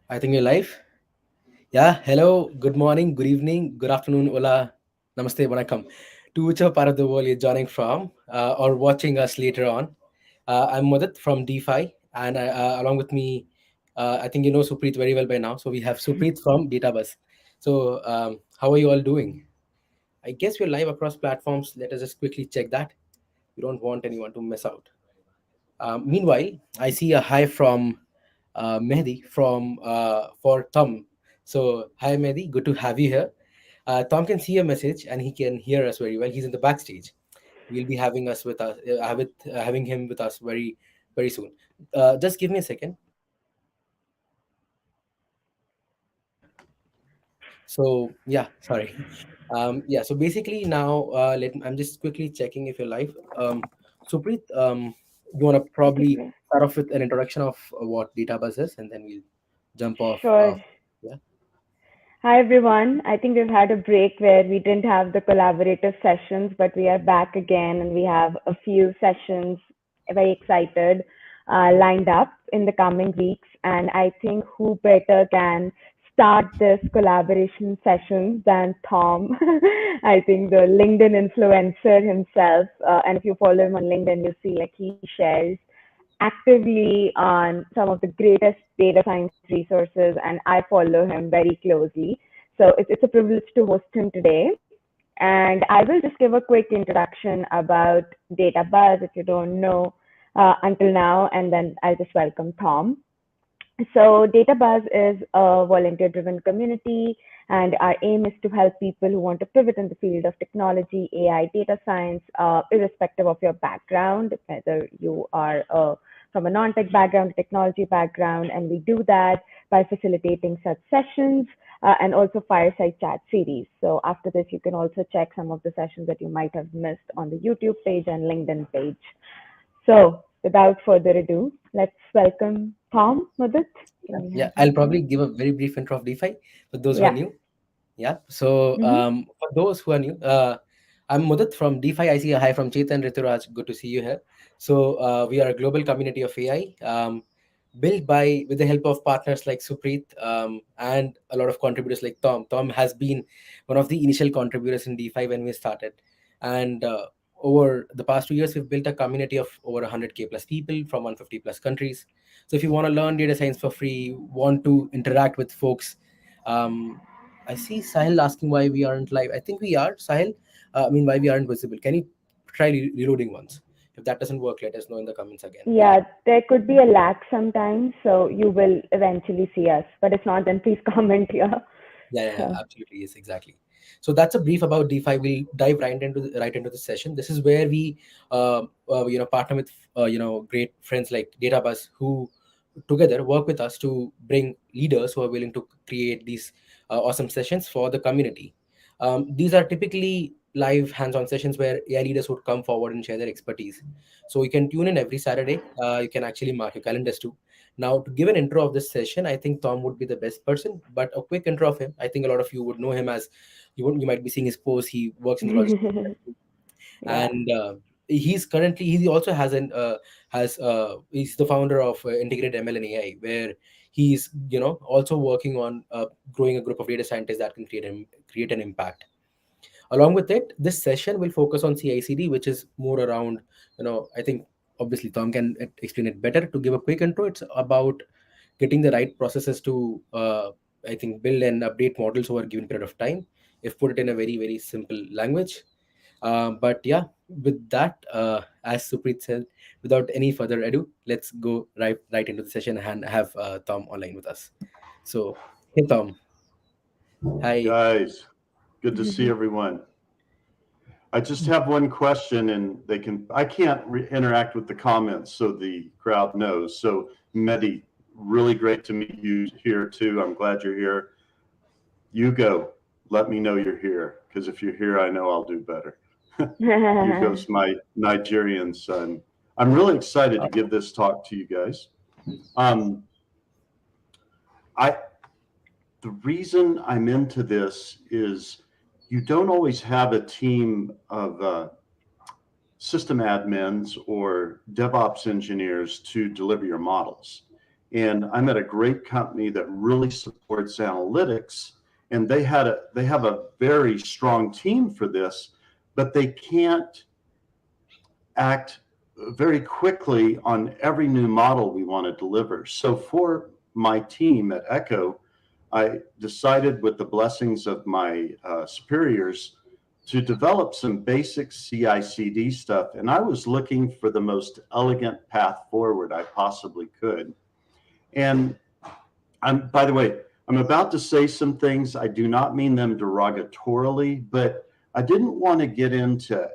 I think you're live. Yeah, hello, good morning, good evening, good afternoon, hola, namaste, vanakkam. To whichever part of the world you're joining from or watching us later on. I'm Modit from DPhi, and along with me, I think you know Supreet very well by now. So we have Supreet from Databus. So, how are you all doing? I guess we're live across platforms. Let us just quickly check that. We don't want anyone to miss out. Meanwhile, I see a hi from Mehdi from for Thom. So hi Mehdi, good to have you here. Tom can see a message and he can hear us very well. He's in the backstage. We'll be having us with us, having him with us very soon. Just give me a second. So yeah, sorry. Yeah. So basically now, I'm just quickly checking if you're live. Supreet, you want to I think probably we're start off with an introduction of what Databuzz is, and then we'll jump off. sure. Yeah. Hi everyone. I think we've had a break where we didn't have the collaborative sessions, but we are back again and we have a few sessions very excited lined up in the coming weeks. And I think who better can start this collaboration session than Tom? I think the LinkedIn influencer himself. And if you follow him on LinkedIn, you see like he shares actively on some of the greatest data science resources, and I follow him very closely. So it's a privilege to host him today. And I will just give a quick introduction about Data Buzz if you don't know until now, and then I'll just welcome Tom. So DataBuzz is a volunteer-driven community, and our aim is to help people who want to pivot in the field of technology, AI, data science, irrespective of your background, whether you are from a non-tech background, technology background, and we do that by facilitating such sessions and also fireside chat series. So after this, you can also check some of the sessions that you might have missed on the YouTube page and LinkedIn page. So without further ado, let's welcome Thom Mudit. Yeah, Can we yeah. have I'll him probably here? give a very brief intro of DeFi for those who are Yeah. new. Yeah. So Mm-hmm. for those who are new, I'm Mudit from DeFi. I see a hi from Chetan Rituraj. Good to see you here. So we are a global community of AI, built by with the help of partners like Supreet and a lot of contributors like Tom. Tom has been one of the initial contributors in DeFi when we started, and over the past 2 years, we've built a community of over 100K plus people from 150 plus countries. So if you want to learn data science for free, want to interact with folks, um, I see Sahil asking why we aren't live. I think we are, Sahil. I mean, why we aren't visible. Can you try reloading once? If that doesn't work, let us know in the comments again. We'll Yeah, there could be a lag sometimes, so you will eventually see us. But if not, then please comment here. yeah, So, absolutely, yes, exactly. So that's a brief about DeFi. We'll dive right into the session. This is where we, partner with great friends like Databus who together work with us to bring leaders who are willing to create these awesome sessions for the community. These are typically live hands-on sessions where AI leaders would come forward and share their expertise. So you can tune in every Saturday. You can actually mark your calendars too. Now, to give an intro of this session, I think Tom would be the best person. But a quick intro of him, I think a lot of you would know him as you might be seeing his post. He works in the logistics industry, yeah. and he also has an he's the founder of Integrated ML and AI, where he's also working on growing a group of data scientists that can create an impact. Along with it, this session will focus on CI/CD, which is more around, I think obviously Tom can explain it better. To give a quick intro, it's about getting the right processes to, I think, build and update models over a given period of time, if put it in a very simple language. But yeah, with that, as Supreet said, without any further ado, let's go right into the session and have Tom online with us. So, hey Tom, hi. Guys, good to see everyone. I just have one question, and I can't interact with the comments so the crowd knows. So, Mehdi, really great to meet you here too. I'm glad you're here. You go. Let me know you're here, because if you're here, I know I'll do better. You goes my Nigerian son. I'm really excited to give this talk to you guys. Um, I the reason I'm into this is you don't always have a team of system admins or DevOps engineers to deliver your models. and I'm at a great company that really supports analytics, and they have a very strong team for this, but they can't act very quickly on every new model we want to deliver. So for my team at Echo, I decided, with the blessings of my superiors, to develop some basic CI/CD stuff. And I was looking for the most elegant path forward I possibly could. And by the way, I'm about to say some things. I do not mean them derogatorily, but I didn't want to get into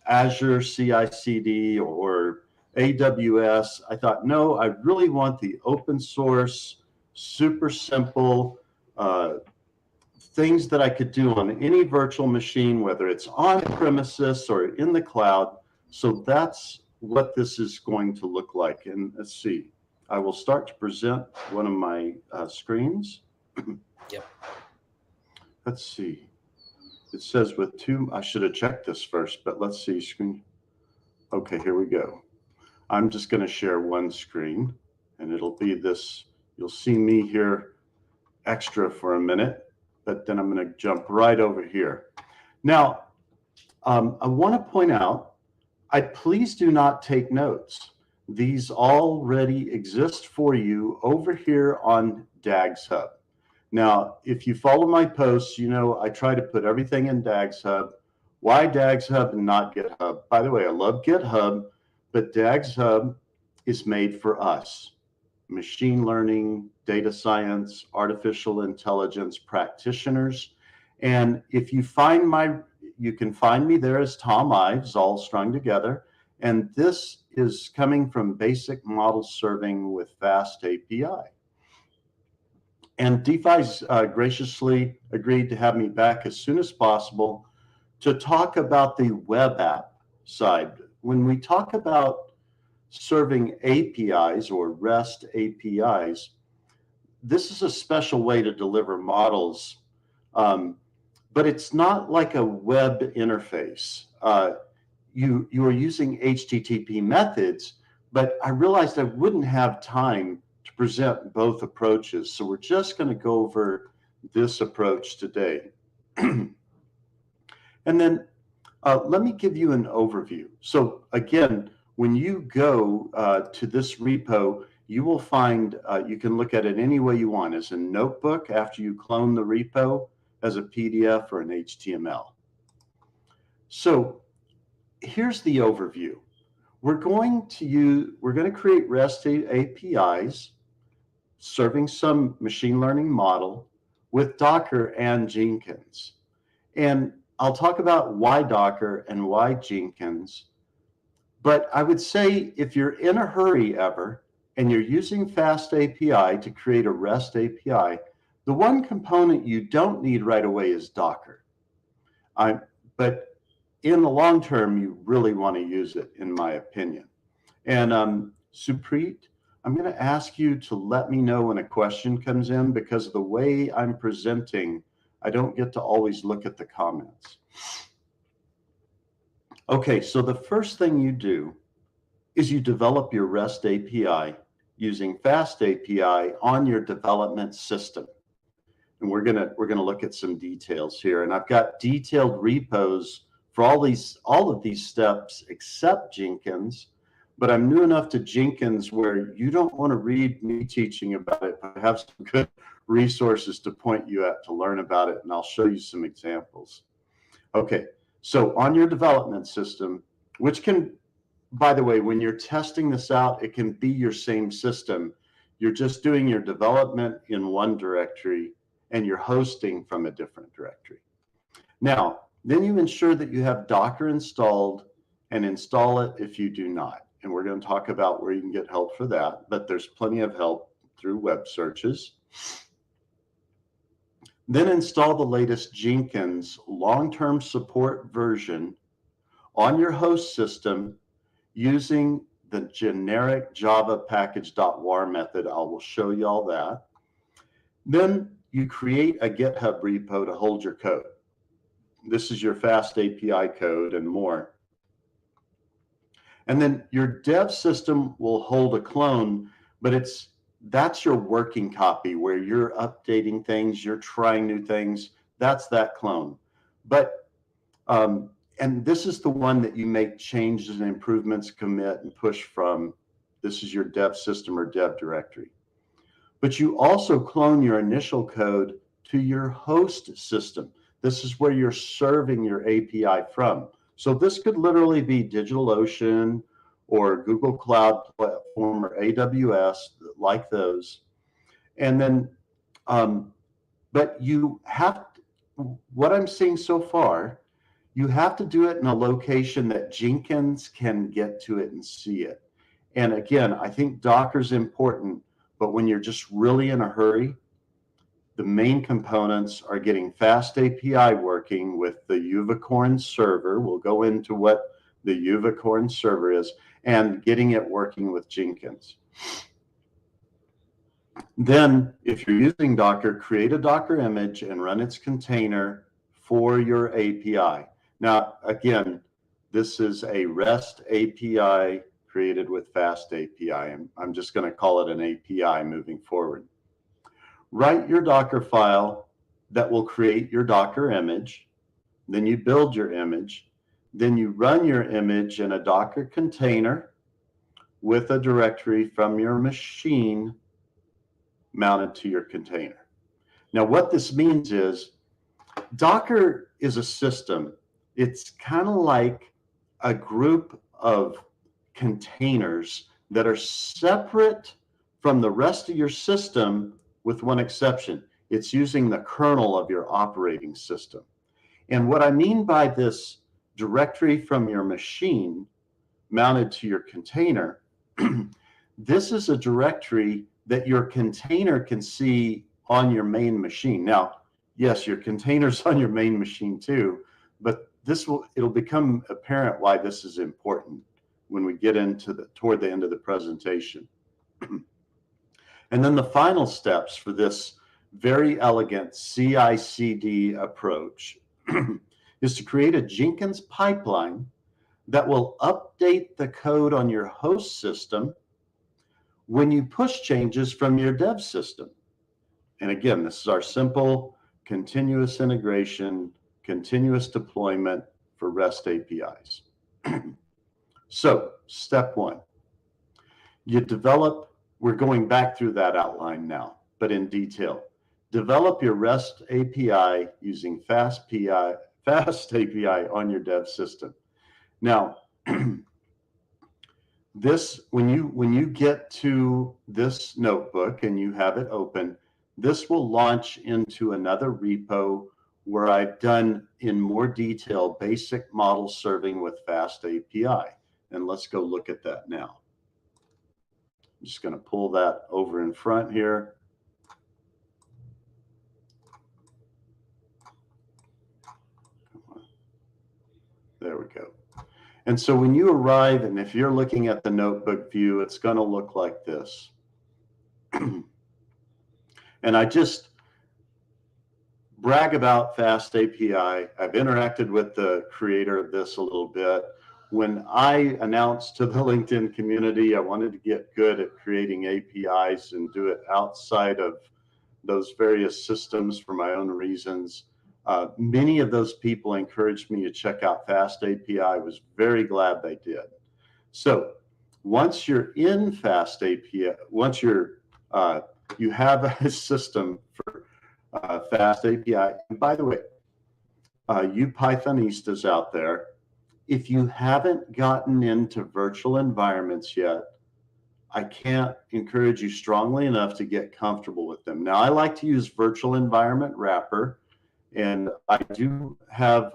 Azure CI/CD or AWS. I thought, no, I really want the open source, super simple things that I could do on any virtual machine, whether it's on premises or in the cloud. So that's what this is going to look like. And let's see, I will start to present one of my screens. Yep. Let's see. It says with two, I should have checked this first, but let's see, screen. Okay, here we go. I'm just going to share one screen, and it'll be this. You'll see me here extra for a minute, but then I'm going to jump right over here. Now, I want to point out, please do not take notes. These already exist for you over here on DAGS Hub. Now, if you follow my posts, you know I try to put everything in DAGS Hub. Why DAGS Hub and not GitHub? By the way, I love GitHub, but DAGS Hub is made for us, machine learning, data science, artificial intelligence practitioners. And if you find you can find me there as Thom Ives, all strung together. And this is coming from basic model serving with fast API. And DPhi's graciously agreed to have me back as soon as possible to talk about the web app side. When we talk about serving APIs or REST APIs, this is a special way to deliver models, but it's not like a web interface. You are using HTTP methods, but I realized I wouldn't have time to present both approaches. So we're just going to go over this approach today. And then let me give you an overview. So again, when you go to this repo, you will find, you can look at it any way you want, as a notebook after you clone the repo, as a PDF or an HTML. So here's the overview. We're going to create REST APIs serving some machine learning model with Docker and Jenkins. And I'll talk about why Docker and why Jenkins. But I would say if you're in a hurry ever and you're using Fast API to create a REST API, the one component you don't need right away is Docker. But in the long term, you really want to use it, in my opinion. And Supreet, I'm going to ask you to let me know when a question comes in, because of the way I'm presenting, I don't get to always look at the comments. Okay, so the first thing you do is you develop your REST API using Fast API on your development system. And we're gonna look at some details here. And I've got detailed repos for all of these steps except Jenkins, but I'm new enough to Jenkins where you don't want to read me teaching about it, but have some good resources to point you at to learn about it, and I'll show you some examples. Okay, so on your development system, which can, by the way, when you're testing this out, it can be your same system. You're just doing your development in one directory and you're hosting from a different directory. Now, then you ensure that you have Docker installed, and install it if you do not. And we're going to talk about where you can get help for that, but there's plenty of help through web searches. Then install the latest Jenkins long-term support version on your host system using the generic Java package.war method. I will show you all that. Then you create a GitHub repo to hold your code. This is your Fast API code and more. And then your dev system will hold a clone, but it's that's your working copy where you're updating things, you're trying new things. That's that clone. But and this is the one that you make changes and improvements, commit and push from. This is your dev system or dev directory. But you also clone your initial code to your host system. This is where you're serving your API from. So this could literally be DigitalOcean or Google Cloud Platform or AWS, like those. And then, but you have, what I'm seeing so far, you have to do it in a location that Jenkins can get to it and see it. And again, I think Docker's important, but when you're just really in a hurry, the main components are getting fast API working with the Uvicorn server. We'll go into what the Uvicorn server is, and getting it working with Jenkins. Then, if you're using Docker, create a Docker image and run its container for your API. Now, again, this is a REST API created with Fast API. I'm just going to call it an API moving forward. Write your Docker file that will create your Docker image. Then you build your image. Then you run your image in a Docker container with a directory from your machine mounted to your container. Now, what this means is Docker is a system. It's kind of like a group of containers that are separate from the rest of your system, with one exception. It's using the kernel of your operating system. And what I mean by this directory from your machine mounted to your container, this is a directory that your container can see on your main machine. Now, yes, your container's on your main machine too, but it'll become apparent why this is important when we get into toward the end of the presentation. And then the final steps for this very elegant CI/CD approach is to create a Jenkins pipeline that will update the code on your host system when you push changes from your dev system. And again, this is our simple continuous integration, continuous deployment for REST APIs. So, step one, we're going back through that outline now, but in detail. Develop your REST API using Fast API on your dev system. Now, when you get to this notebook and you have it open, this will launch into another repo where I've done in more detail basic model serving with Fast API. And let's go look at that now. I'm just going to pull that over in front here. There we go. And so when you arrive, and if you're looking at the notebook view, it's going to look like this. And I just brag about Fast API. I've interacted with the creator of this a little bit. When I announced to the LinkedIn community I wanted to get good at creating APIs and do it outside of those various systems for my own reasons, many of those people encouraged me to check out Fast API. I was very glad they did. So once you're in Fast API, once you have a system for Fast API, and by the way, you Pythonistas out there, if you haven't gotten into virtual environments yet, I can't encourage you strongly enough to get comfortable with them. Now, I like to use virtual environment wrapper, and I do have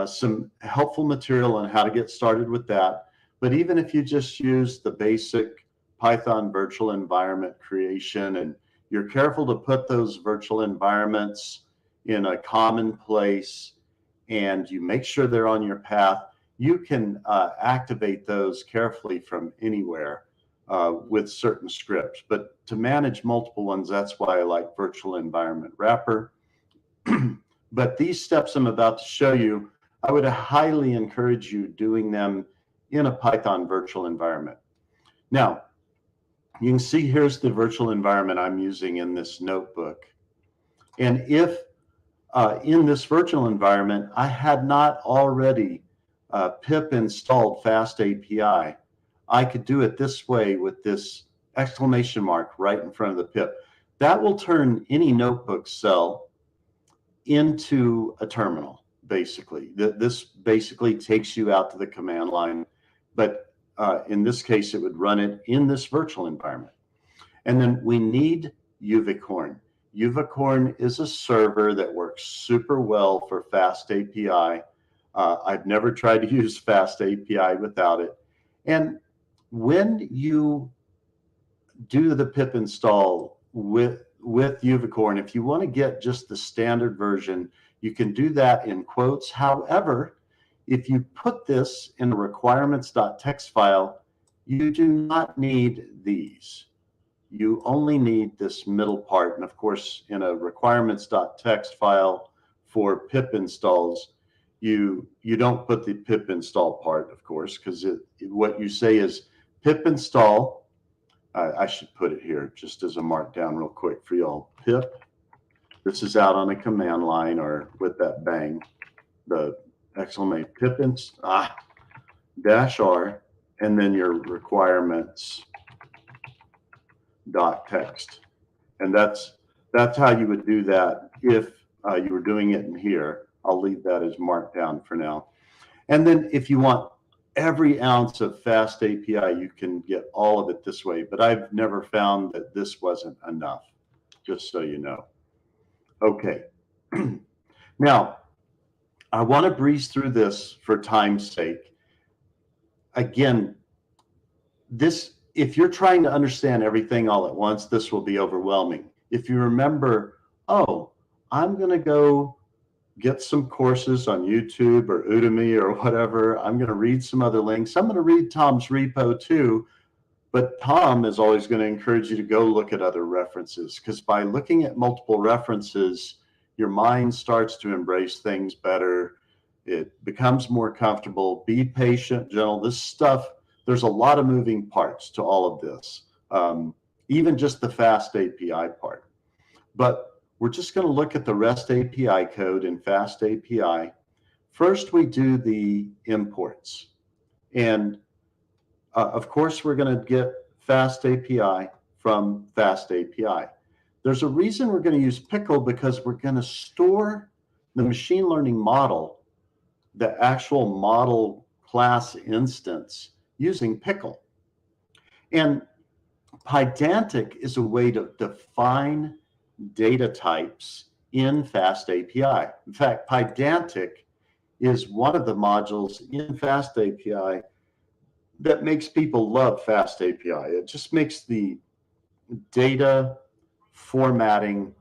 some helpful material on how to get started with that. But even if you just use the basic Python virtual environment creation, and you're careful to put those virtual environments in a common place, and you make sure they're on your path, you can activate those carefully from anywhere with certain scripts. But to manage multiple ones, that's why I like virtual environment wrapper. But these steps I'm about to show you, I would highly encourage you doing them in a Python virtual environment. Now, You can see here's the virtual environment I'm using in this notebook. And if in this virtual environment, I had not already pip installed fast API, I could do it this way with this exclamation mark right in front of the pip. That will turn any notebook cell into a terminal, basically. This basically takes you out to the command line, but in this case, it would run it in this virtual environment. And then we need Uvicorn. Uvicorn is a server that works super well for Fast API. I've never tried to use Fast API without it. And when you do the pip install with Uvicorn, if you want to get just the standard version, you can do that in quotes. However, if you put this in a requirements.txt file, you do not need these. You only need this middle part. And of course, in a requirements.txt file for pip installs, you don't put the pip install part, of course, because what you say is pip install. I should put it here just as a markdown real quick for y'all. Pip, this is out on a command line or with that bang, the exclamation pip -r, and then your requirements .txt. And that's how you would do that if you were doing it in here. I'll leave that as marked down for now. And then if you want every ounce of Fast API, you can get all of it this way, but I've never found that this wasn't enough, just so you know. Okay. Now, I want to breeze through this for time's sake. Again, if you're trying to understand everything all at once, this will be overwhelming. If you remember, oh, I'm going to go get some courses on YouTube or Udemy or whatever. I'm going to read some other links. I'm going to read Thom's repo too. But Thom is always going to encourage you to go look at other references, because by looking at multiple references, your mind starts to embrace things better. It becomes more comfortable. Be patient, gentle. This stuff, there's a lot of moving parts to all of this, even just the Fast API part. But we're just going to look at the REST API code in Fast API. First, we do the imports. And of course, we're going to get Fast API from Fast API. There's a reason we're going to use Pickle, because we're going to store the machine learning model, the actual model class instance, using Pickle. And Pydantic is a way to define data types in Fast API. In fact, Pydantic is one of the modules in Fast API that makes people love Fast API. It just makes the data formatting,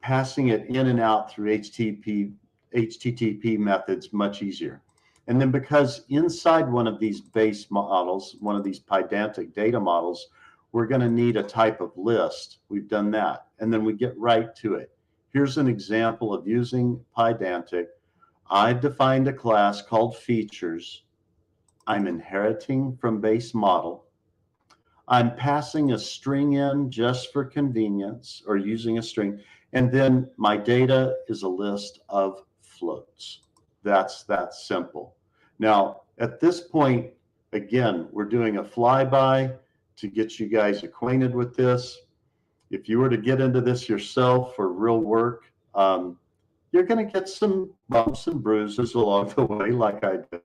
passing it in and out through HTTP methods much easier. And then because inside one of these base models, one of these Pydantic data models, we're going to need a type of list. We've done that. And then we get right to it. Here's an example of using Pydantic. I've defined a class called features. I'm inheriting from base model. I'm passing a string in just for convenience, or using a string. And then my data is a list of floats. That's that simple. Now, at this point, again, we're doing a flyby to get you guys acquainted with this. If you were to get into this yourself for real work, you're going to get some bumps and bruises along the way, like I did,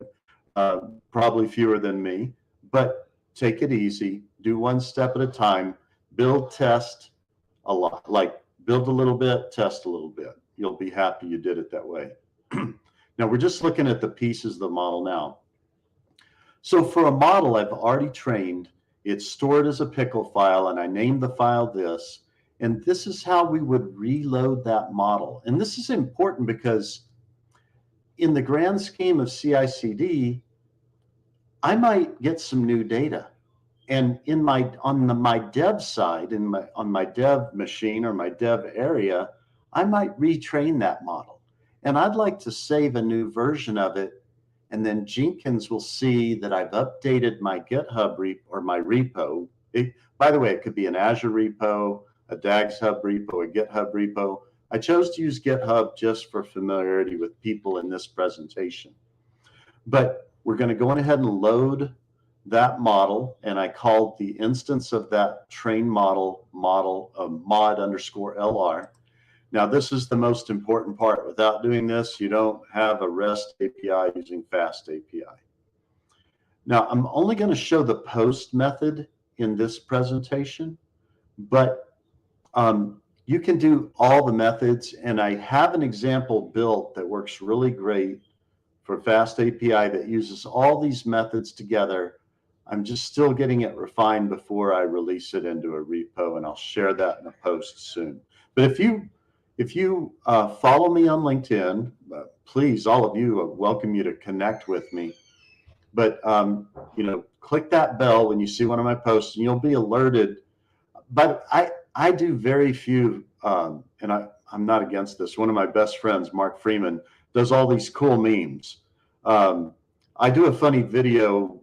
probably fewer than me, but take it easy, do one step at a time, build, test a lot, like build a little bit, test a little bit. You'll be happy you did it that way. Now we're just looking at the pieces of the model now. So for a model I've already trained, it's stored as a pickle file, and I named the file this, and this is how we would reload that model. And this is important because in the grand scheme of CI/CD, I might get some new data. And on my dev side, on my dev machine or my dev area, I might retrain that model. And I'd like to save a new version of it. And then Jenkins will see that I've updated my GitHub or my repo, By the way, it could be an Azure repo, a DAGs Hub repo, a GitHub repo. I chose to use GitHub just for familiarity with people in this presentation. But we're going to go on ahead and load that model, and I called the instance of that train model mod_LR. Now, this is the most important part. Without doing this, you don't have a REST API using Fast API. Now, I'm only going to show the post method in this presentation, but you can do all the methods, and I have an example built that works really great for Fast API that uses all these methods together. I'm just still getting it refined before I release it into a repo, and I'll share that in a post soon. But if you follow me on LinkedIn, please, all of you, welcome you to connect with me. But click that bell when you see one of my posts, and you'll be alerted. But I do very few, and I'm not against this. One of my best friends, Mark Freeman, does all these cool memes. I do a funny video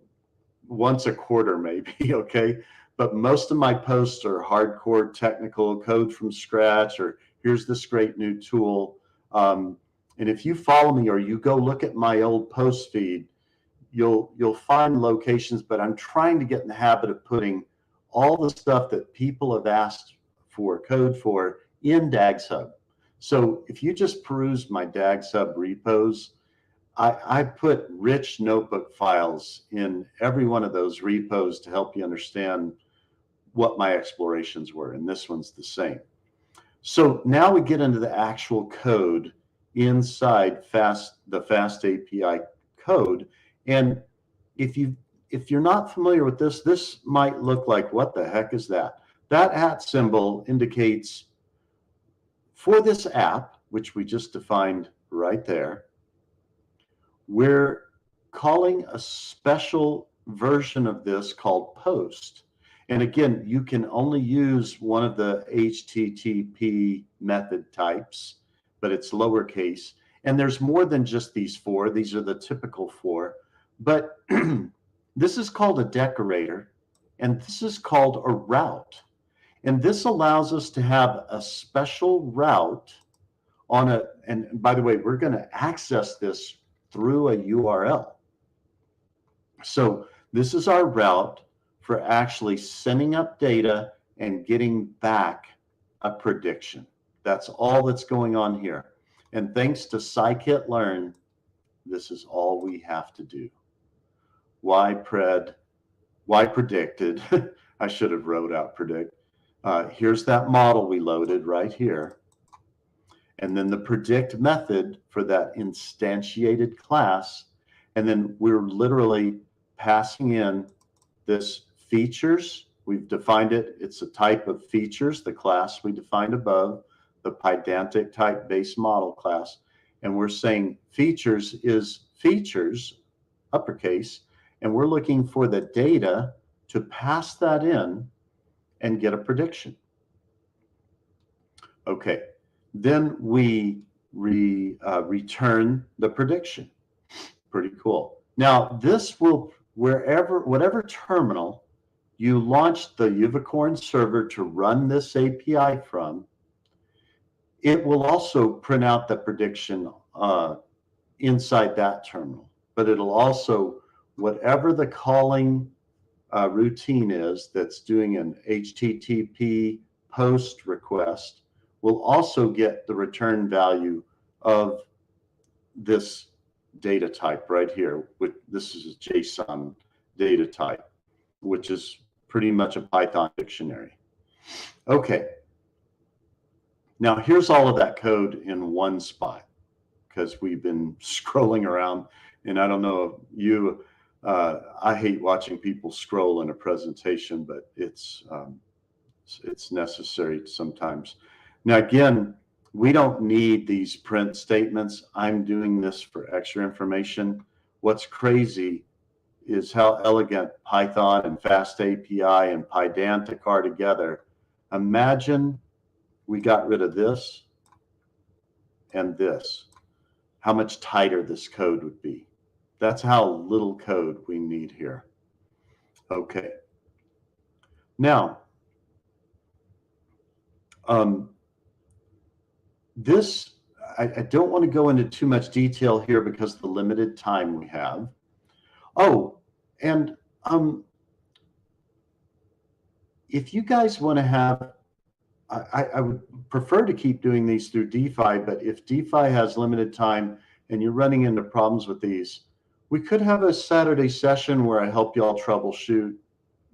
once a quarter, maybe, okay? But most of my posts are hardcore technical code from scratch, or here's this great new tool. And if you follow me or you go look at my old post feed, you'll find locations, but I'm trying to get in the habit of putting all the stuff that people have asked for code for in DAGs Hub. So if you just peruse my DAGs Hub repos, I put rich notebook files in every one of those repos to help you understand what my explorations were, and this one's the same. So now we get into the actual code inside the Fast API code, and if you're not familiar with this, this might look like, what the heck is that? That @ symbol indicates for this app, which we just defined right there, we're calling a special version of this called post. And again, you can only use one of the HTTP method types, but it's lowercase. And there's more than just these four. These are the typical four. But this is called a decorator, and this is called a route. And this allows us to have a special route and by the way, we're going to access this through a URL. So this is our route for actually sending up data and getting back a prediction. That's all that's going on here. And thanks to scikit-learn, this is all we have to do. Why predicted? I should have wrote out predict. Here's that model we loaded right here. And then the predict method for that instantiated class. And then we're literally passing in this features. We've defined it. It's a type of features, the class we defined above, the Pydantic type base model class. And we're saying features is features, uppercase, and we're looking for the data to pass that in and get a prediction. Okay, then we return the prediction. Pretty cool. Now this will, whatever terminal you launch the Uvicorn server to run this API from, it will also print out the prediction inside that terminal. But it'll also, whatever the calling routine is that's doing an HTTP post request, will also get the return value of this data type right here. This is a JSON data type, which is pretty much a Python dictionary. Okay. Now here's all of that code in one spot, because we've been scrolling around, and I don't know you, I hate watching people scroll in a presentation, but it's necessary sometimes. Now again, we don't need these print statements. I'm doing this for extra information. What's crazy is how elegant Python and Fast API and Pydantic are together. Imagine we got rid of this and this, how much tighter this code would be. That's how little code we need here. Okay. Now, this, I don't want to go into too much detail here because of the limited time we have. Oh, and if you guys want to have, I would prefer to keep doing these through DPhi, but if DPhi has limited time and you're running into problems with these, we could have a Saturday session where I help y'all troubleshoot,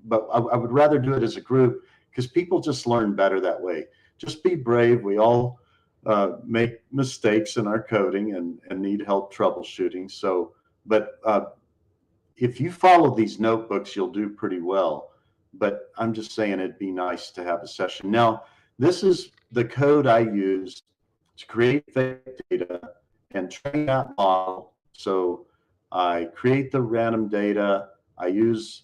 but I would rather do it as a group because people just learn better that way. Just be brave. We all make mistakes in our coding and need help troubleshooting. So, but if you follow these notebooks, you'll do pretty well. But I'm just saying it'd be nice to have a session. Now, this is the code I use to create fake data and train that model. So I create the random data. I use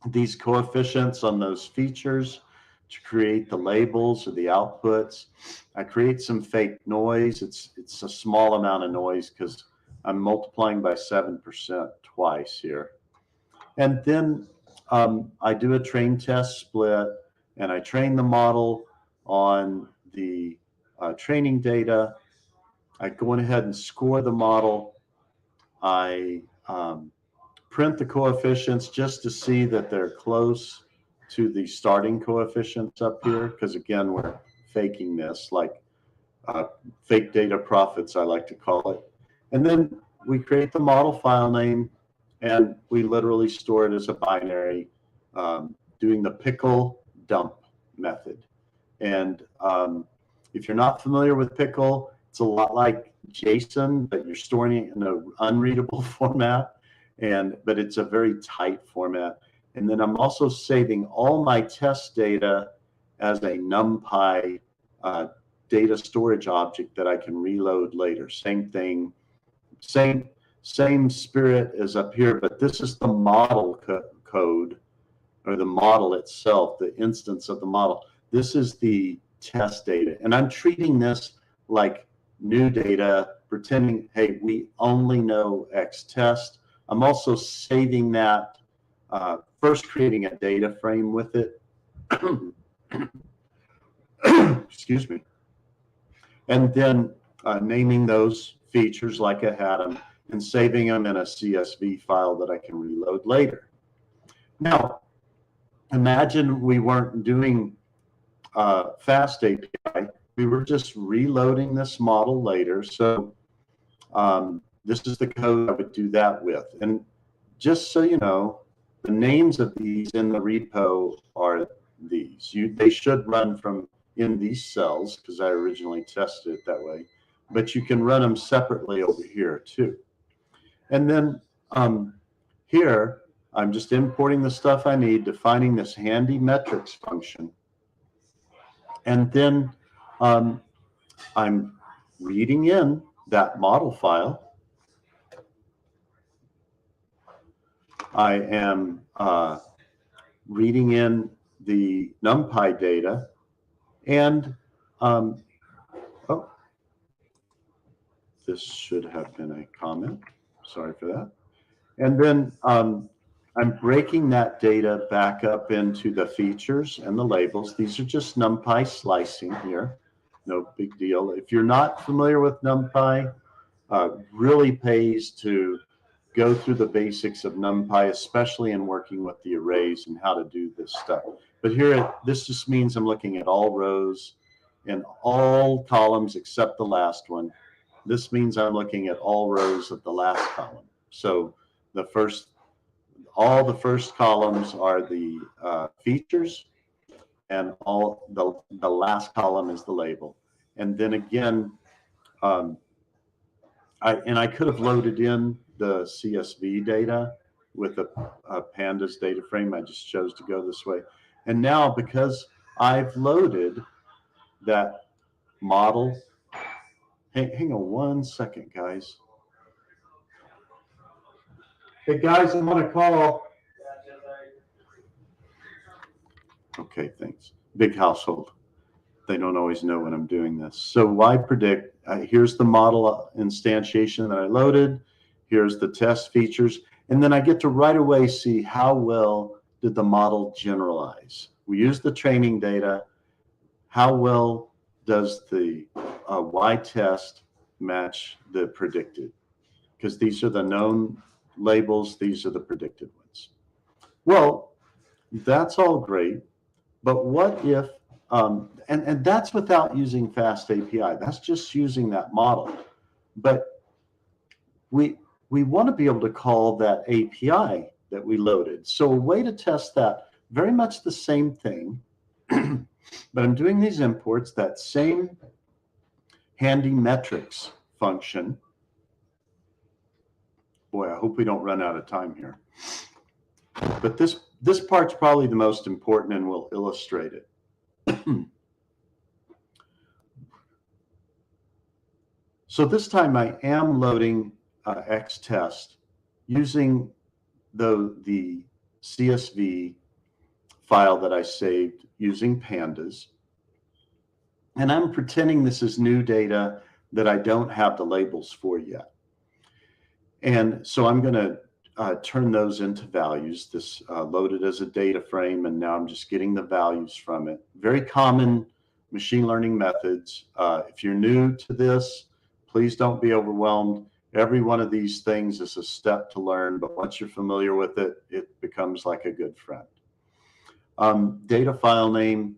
these coefficients on those features to create the labels or the outputs. I create some fake noise. It's a small amount of noise because I'm multiplying by 7% twice here. And then I do a train test split, and I train the model on the training data. I go ahead and score the model. I print the coefficients just to see that they're close to the starting coefficients up here, because again, we're faking this, like fake data profits, I like to call it. And then we create the model file name, and we literally store it as a binary, doing the pickle dump method. And if you're not familiar with pickle, it's a lot like JSON, but you're storing it in an unreadable format, but it's a very tight format. And then I'm also saving all my test data as a NumPy data storage object that I can reload later. Same thing, same spirit as up here, but this is the model code, or the model itself, the instance of the model. This is the test data. And I'm treating this like new data, pretending, hey, we only know X test. I'm also saving that, first creating a data frame with it. Excuse me. And then naming those features like I had them and saving them in a CSV file that I can reload later. Now, imagine we weren't doing fast API. We were just reloading this model later. So this is the code I would do that with. And just so you know, the names of these in the repo are these. They should run from in these cells because I originally tested it that way. But you can run them separately over here too. And then here, I'm just importing the stuff I need, defining this handy metrics function. And then I'm reading in that model file. I am reading in the NumPy data, and oh, this should have been a comment. Sorry for that. And then I'm breaking that data back up into the features and the labels. These are just NumPy slicing here. No big deal. If you're not familiar with NumPy, really pays to go through the basics of NumPy, especially in working with the arrays and how to do this stuff. But here, this just means I'm looking at all rows and all columns except the last one. This means I'm looking at all rows of the last column. So all the first columns are the features, and all the last column is the label. And then again, I could have loaded in the CSV data with a pandas data frame. I just chose to go this way. And now, because I've loaded that model, hang on one second, guys. Hey guys, I'm on a call. Okay, thanks. Big household. They don't always know when I'm doing this. So why predict? Here's the model instantiation that I loaded. Here's the test features. And then I get to right away see how well did the model generalize? We used the training data. How well does the Y test match the predicted? Because these are the known labels, these are the predicted ones. Well, that's all great, but what if, and that's without using Fast API, that's just using that model. But we want to be able to call that API that we loaded. So a way to test that, very much the same thing, but I'm doing these imports, that same handy metrics function. Boy, I hope we don't run out of time here. But this part's probably the most important, and we'll illustrate it. So this time I am loading X-test using the CSV file that I saved using pandas. And I'm pretending this is new data that I don't have the labels for yet. And so I'm going to turn those into values. This loaded as a data frame, and now I'm just getting the values from it. Very common machine learning methods. If you're new to this, please don't be overwhelmed. Every one of these things is a step to learn, but once you're familiar with it, it becomes like a good friend. Data file name,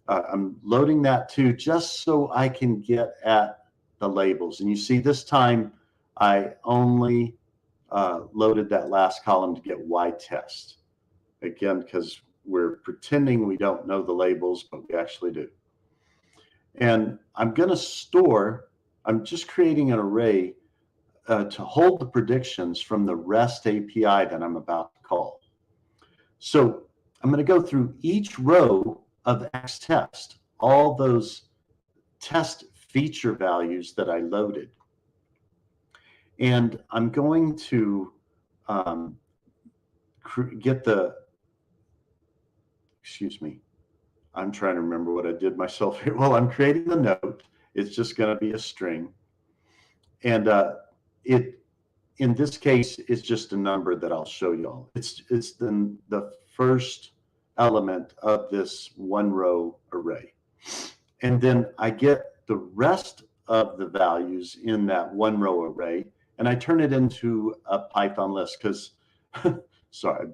I'm loading that too, just so I can get at the labels. And you see this time, I only loaded that last column to get Y test. Again, because we're pretending we don't know the labels, but we actually do. And I'm going to store, I'm just creating an array to hold the predictions from the REST API that I'm about to call. So I'm going to go through each row of X-test, all those test feature values that I loaded. And I'm going to get the, excuse me, I'm trying to remember what I did myself here. Well, I'm creating the note. It's just going to be a string. And in this case, it's just a number that I'll show y'all. It's the first element of this one row array. And then I get the rest of the values in that one row array, and I turn it into a Python list because, sorry,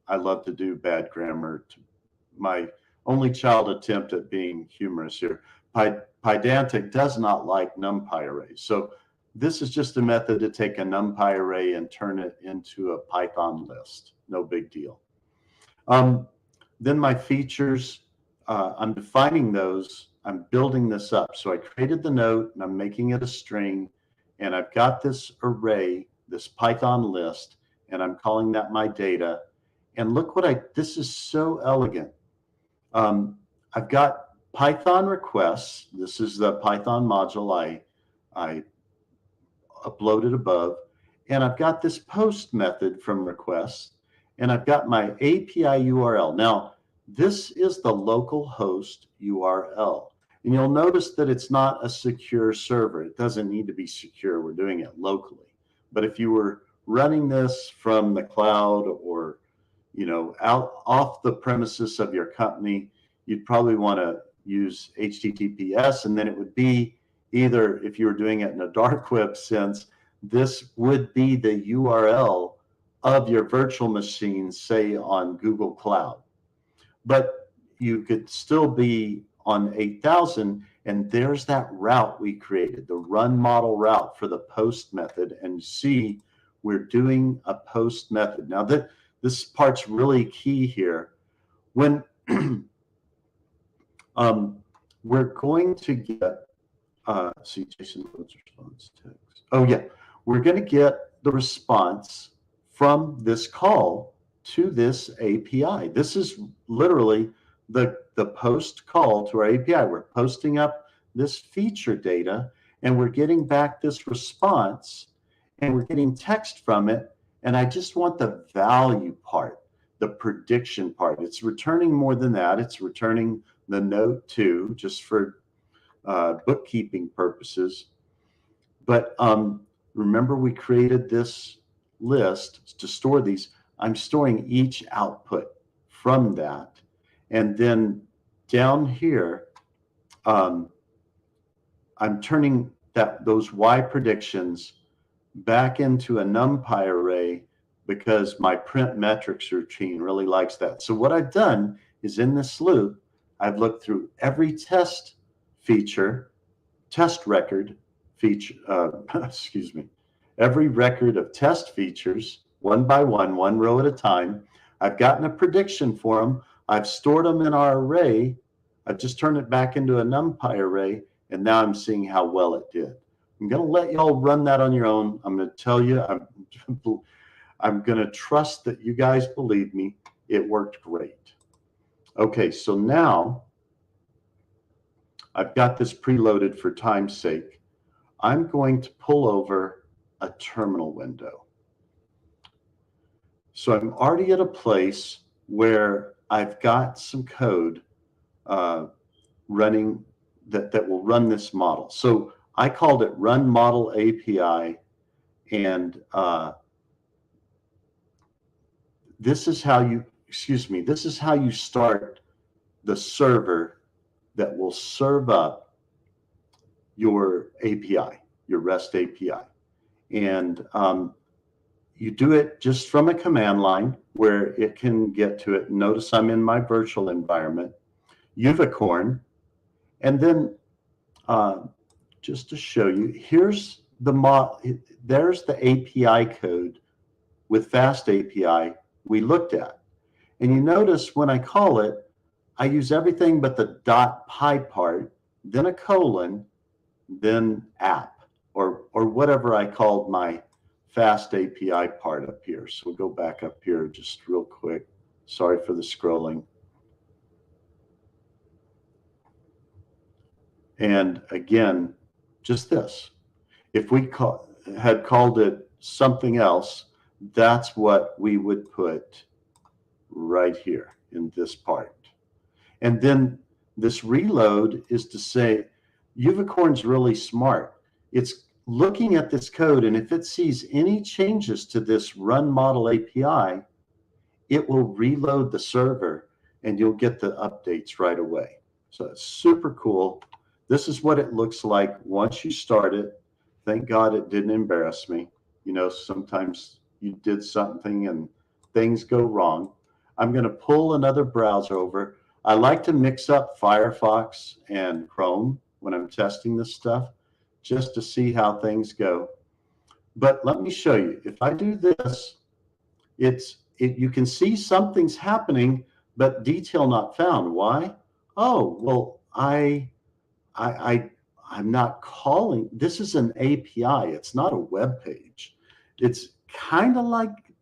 I love to do bad grammar. My only child attempt at being humorous here. Pydantic does not like NumPy arrays. So this is just a method to take a NumPy array and turn it into a Python list. No big deal. Then my features, I'm defining those. I'm building this up. So I created the note and I'm making it a string, and I've got this array, this Python list, and I'm calling that my data. And look what this is so elegant. I've got Python requests. This is the Python module I uploaded above. And I've got this post method from requests, and I've got my API URL. Now, this is the local host URL. And you'll notice that it's not a secure server. It doesn't need to be secure. We're doing it locally. But if you were running this from the cloud or, out off the premises of your company, you'd probably want to use HTTPS, and then it would be either, if you were doing it in a dark web sense, this would be the URL of your virtual machine, say on Google Cloud. But you could still be on 8000, and there's that route we created, the run model route for the post method. And you see, we're doing a post method. Now, this part's really key here. When we're going to get, see, Jason loads response text. Oh, yeah. We're going to get the response from this call to this API. This is literally the post call to our API. We're posting up this feature data, and we're getting back this response, and we're getting text from it. And I just want the value part, the prediction part. It's returning more than that. It's returning the note too, just for bookkeeping purposes. But remember, we created this list to store these. I'm storing each output. from that. And then down here, I'm turning those Y predictions back into a NumPy array because my print metrics routine really likes that. So what I've done is in this loop, I've looked through every test record feature, excuse me, every record of test features, one by one row at a time. I've gotten a prediction for them. I've stored them in our array. I've just turned it back into a NumPy array, and now I'm seeing how well it did. I'm going to let y'all run that on your own. I'm going to tell you, I'm going to trust that you guys believe me. It worked great. Okay, so now I've got this preloaded for time's sake. I'm going to pull over a terminal window. So I'm already at a place where I've got some code running that will run this model. So I called it Run Model API, and this is how you, this is how you start the server that will serve up your API, your REST API. And you do it just from a command line where it can get to it. Notice I'm in my virtual environment, Unicorn, and then just to show you, here's there's the API code with Fast API we looked at. And you notice when I call it, I use everything but the .py part, then a colon, then app, or whatever I called my Fast API part up here. So we'll go back up here just real quick. Sorry for the scrolling. And again, just this. If we had called it something else, that's what we would put right here in this part. And then this reload is to say, Unicorn's really smart. It's looking at this code, and if it sees any changes to this Run Model API, it will reload the server and you'll get the updates right away. So it's super cool. This is what it looks like once you start it. Thank God it didn't embarrass me. You know, sometimes you did something and things go wrong. I'm going to pull another browser over. I like to mix up Firefox and Chrome when I'm testing this stuff, just to see how things go. But let me show you. If I do this, you can see something's happening, but detail not found. Why? Oh, well, I'm not calling. This is an API. It's not a web page. It's kind of like,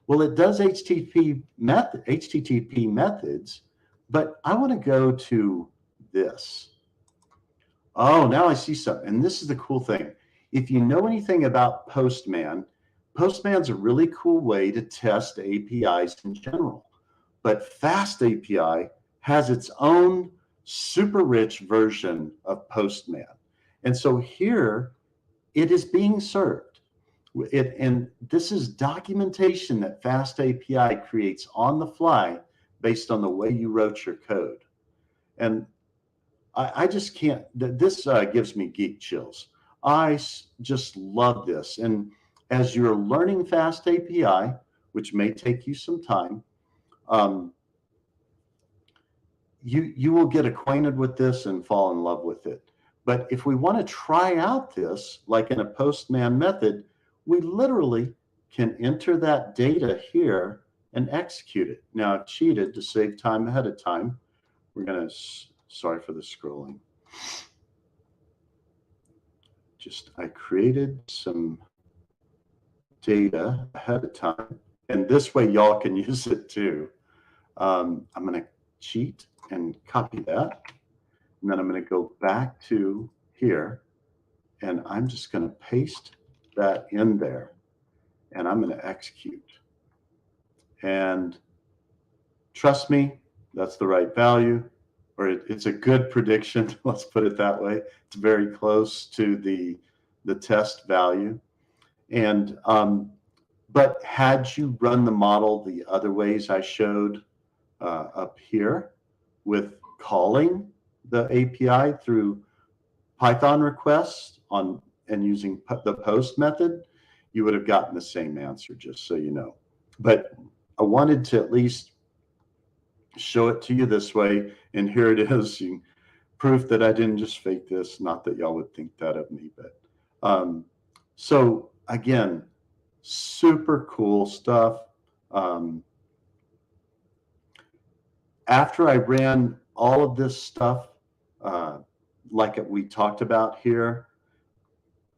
well, it does HTTP methods, but I want to go to this. Oh, now I see something. And this is the cool thing. If you know anything about Postman, Postman's a really cool way to test APIs in general. But Fast API has its own super rich version of Postman. And so here it is being served. And this is documentation that Fast API creates on the fly based on the way you wrote your code. And I just can't, this gives me geek chills. I just love this. And as you're learning Fast API, which may take you some time, you will get acquainted with this and fall in love with it. But if we want to try out this, like in a Postman method, we literally can enter that data here and execute it. Now, I've cheated to save time ahead of time. We're going to, sorry for the scrolling. I created some data ahead of time, and this way y'all can use it too. I'm going to cheat and copy that, and then I'm going to go back to here, and I'm just going to paste that in there, and I'm going to execute. And trust me, that's the right value, or it's a good prediction. Let's put it that way. It's very close to the test value. And but had you run the model the other ways I showed, up here with calling the API through Python requests and using the post method, you would have gotten the same answer, just so you know. But I wanted to at least show it to you this way, and here it is. Proof that I didn't just fake this. Not that y'all would think that of me, but so again, super cool stuff. After I ran all of this stuff, like we talked about here,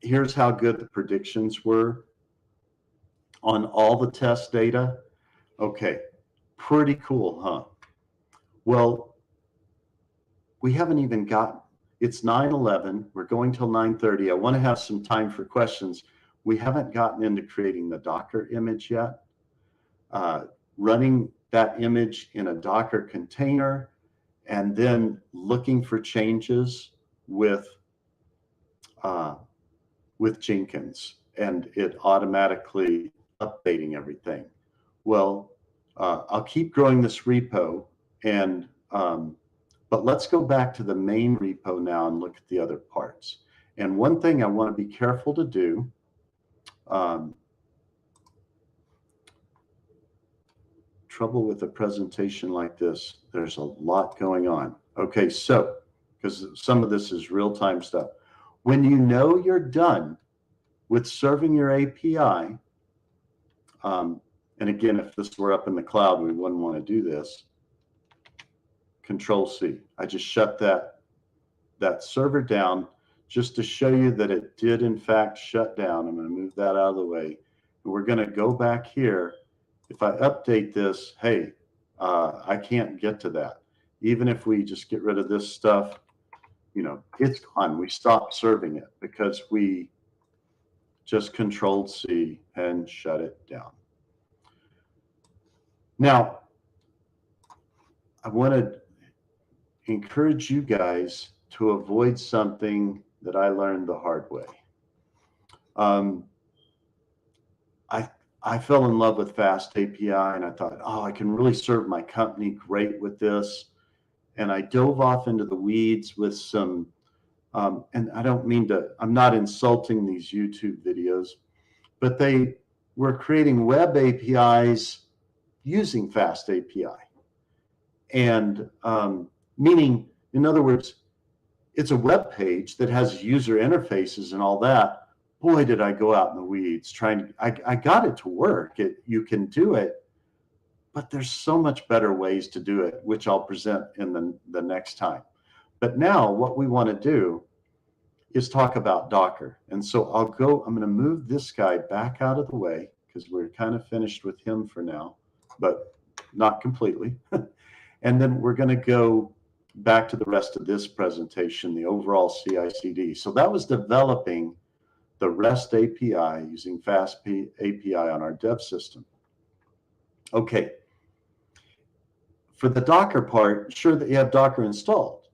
here's how good the predictions were on all the test data. Okay, pretty cool, huh? Well, we haven't even got, it's 9:11. We're going till 9:30. I want to have some time for questions. We haven't gotten into creating the Docker image yet. Running that image in a Docker container and then looking for changes with Jenkins and it automatically updating everything. Well, I'll keep growing this repo, and but let's go back to the main repo now and look at the other parts. And one thing I want to be careful to do, trouble with a presentation like this, there's a lot going on. Okay, so, because some of this is real-time stuff. When you know you're done with serving your API, and again, if this were up in the cloud, we wouldn't want to do this. Control C. I just shut that server down just to show you that it did in fact shut down. I'm going to move that out of the way. And we're going to go back here. If I update this, hey, I can't get to that. Even if we just get rid of this stuff, you know, it's gone. We stopped serving it because we just Control C and shut it down. Now, I want to encourage you guys to avoid something that I learned the hard way. I fell in love with Fast API, and I thought, oh, I can really serve my company great with this. And I dove off into the weeds with some, and I don't mean to, I'm not insulting these YouTube videos, but they were creating web APIs using Fast API. And meaning, in other words, it's a web page that has user interfaces and all that. Boy, did I go out in the weeds trying. I got it to work. You can do it, but there's so much better ways to do it, which I'll present in the next time. But now what we want to do is talk about Docker. And so I'm going to move this guy back out of the way because we're kind of finished with him for now, but not completely. And then we're going to go back to the rest of this presentation, the overall CI/CD. So that was developing the REST API using Fast API on our dev system. Okay. For the Docker part, sure that you have Docker installed.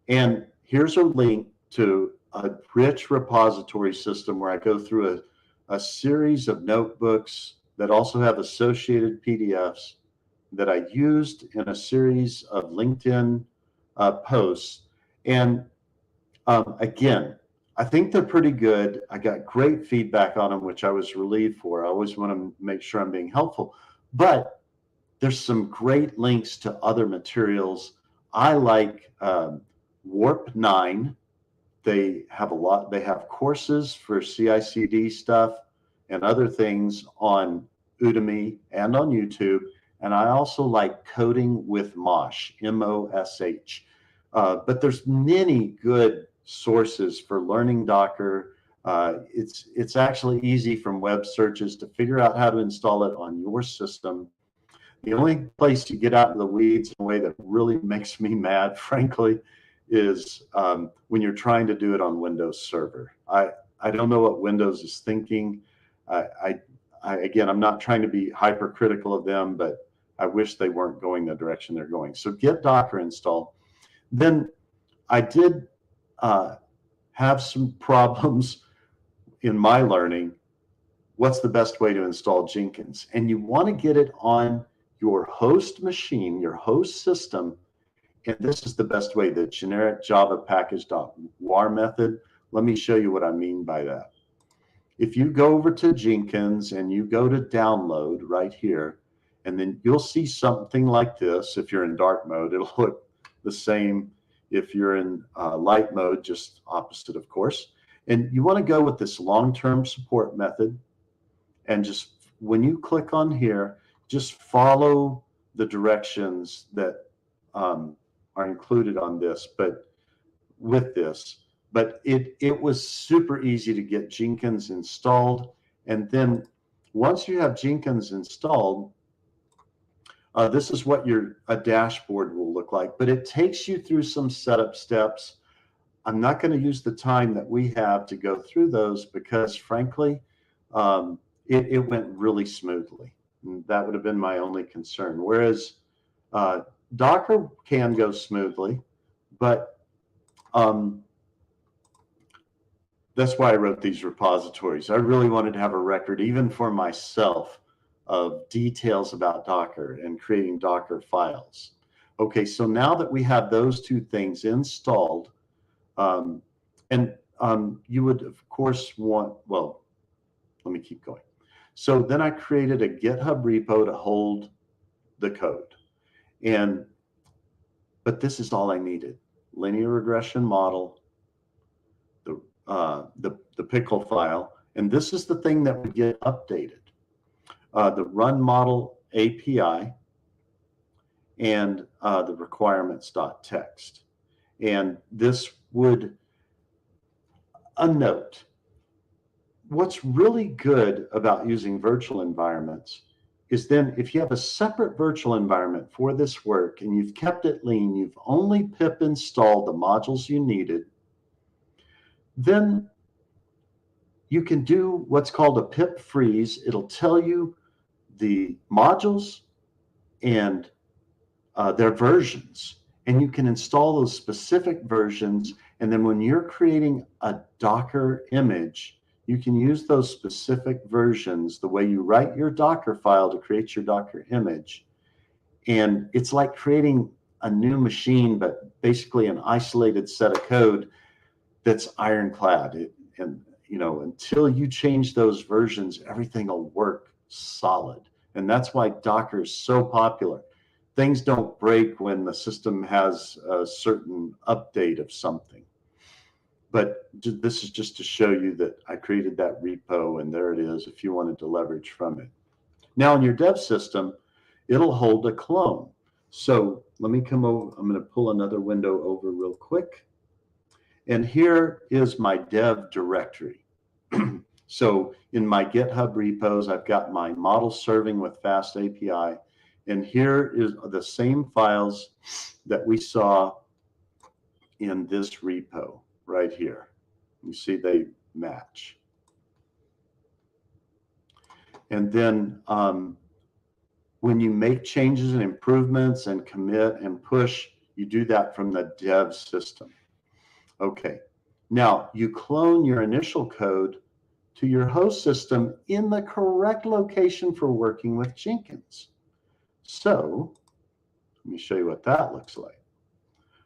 And here's a link to a rich repository system where I go through a series of notebooks that also have associated PDFs that I used in a series of LinkedIn posts. And again, I think they're pretty good. I got great feedback on them, which I was relieved for. I always want to make sure I'm being helpful. But there's some great links to other materials. I like Warp 9. They have they have courses for CI/CD stuff and other things on Udemy and on YouTube. And I also like Coding with Mosh, M-O-S-H. But there's many good sources for learning Docker. It's actually easy from web searches to figure out how to install it on your system. The only place you get out in the weeds in a way that really makes me mad, frankly, is when you're trying to do it on Windows Server. I don't know what Windows is thinking. Again, I'm not trying to be hypercritical of them, but I wish they weren't going the direction they're going. So get Docker installed. Then I did have some problems in my learning. What's the best way to install Jenkins? And you want to get it on your host machine, your host system, and this is the best way, the generic Java package.war method. Let me show you what I mean by that. If you go over to Jenkins and you go to download right here, and then you'll see something like this. If you're in dark mode, it'll look the same. If you're in light mode, just opposite, of course. And you want to go with this long-term support method. And just when you click on here, just follow the directions that are included on this, but with this. But it was super easy to get Jenkins installed. And then once you have Jenkins installed, this is what a dashboard will look like, but it takes you through some setup steps. I'm not going to use the time that we have to go through those because, frankly, it went really smoothly. And that would have been my only concern. Whereas Docker can go smoothly, but that's why I wrote these repositories. I really wanted to have a record, even for myself, of details about Docker and creating Docker files. Okay, so now that we have those two things installed, you would, of course, well, let me keep going. So then I created a GitHub repo to hold the code. But this is all I needed. Linear regression model, the pickle file, and this is the thing that would get updated. The run model API and the requirements.txt. And this would, a note, what's really good about using virtual environments is then if you have a separate virtual environment for this work and you've kept it lean, you've only pip installed the modules you needed, then you can do what's called a pip freeze. It'll tell you the modules and their versions, and you can install those specific versions. And then when you're creating a Docker image, you can use those specific versions, the way you write your Docker file to create your Docker image. And it's like creating a new machine, but basically an isolated set of code that's ironclad. And until you change those versions, everything will work solid. And that's why Docker is so popular. Things don't break when the system has a certain update of something. But this is just to show you that I created that repo, and there it is if you wanted to leverage from it. Now in your dev system, it'll hold a clone. So let me come over. I'm going to pull another window over real quick. And here is my dev directory. So in my GitHub repos, I've got my model serving with fast API. And here is the same files that we saw in this repo right here. You see they match. And then when you make changes and improvements and commit and push, you do that from the dev system. Okay, now you clone your initial code to your host system in the correct location for working with Jenkins. So let me show you what that looks like.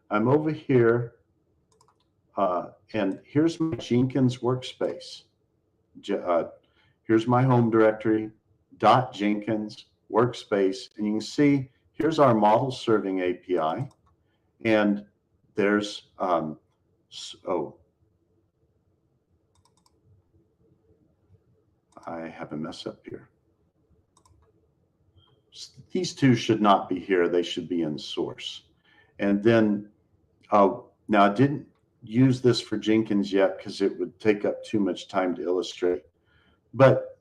I'm over here, and here's my Jenkins workspace. Here's my home directory, .jenkins workspace, and you can see here's our model serving API, and there's I have a mess up here. These two should not be here. They should be in source. And then now I didn't use this for Jenkins yet because it would take up too much time to illustrate. But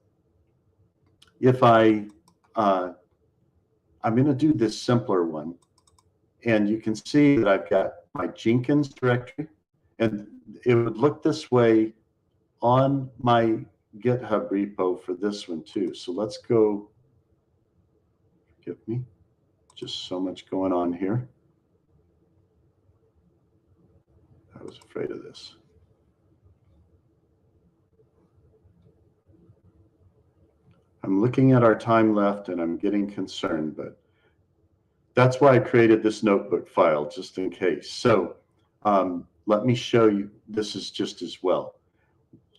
if I'm going to do this simpler one, and you can see that I've got my Jenkins directory, and it would look this way on my GitHub repo for this one too. So let's go, forgive me, just so much going on here. I was afraid of this. I'm I'm looking at our time left and I'm getting concerned, but that's why I created this notebook file, just in case. So let me show you, this is just as well.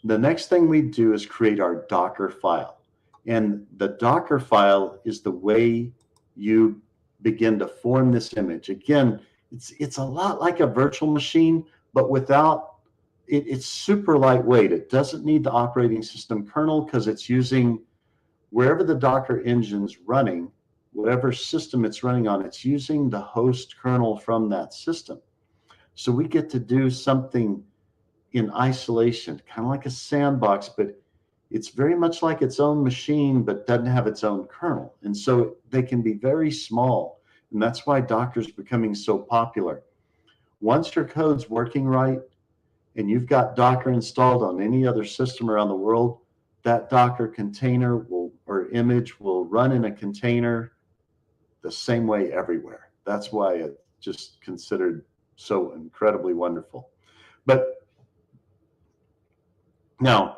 The next thing we do is create our Docker file. And the Docker file is the way you begin to form this image. Again, it's a lot like a virtual machine, but without, it's super lightweight. It doesn't need the operating system kernel because it's using wherever the Docker engine's running, whatever system it's running on, it's using the host kernel from that system. So we get to do something in isolation, kind of like a sandbox, but it's very much like its own machine, but doesn't have its own kernel. And so they can be very small. And that's why Docker's becoming so popular. Once your code's working right, and you've got Docker installed on any other system around the world, that Docker container will, or image will run in a container the same way everywhere. That's why it's just considered so incredibly wonderful. But now,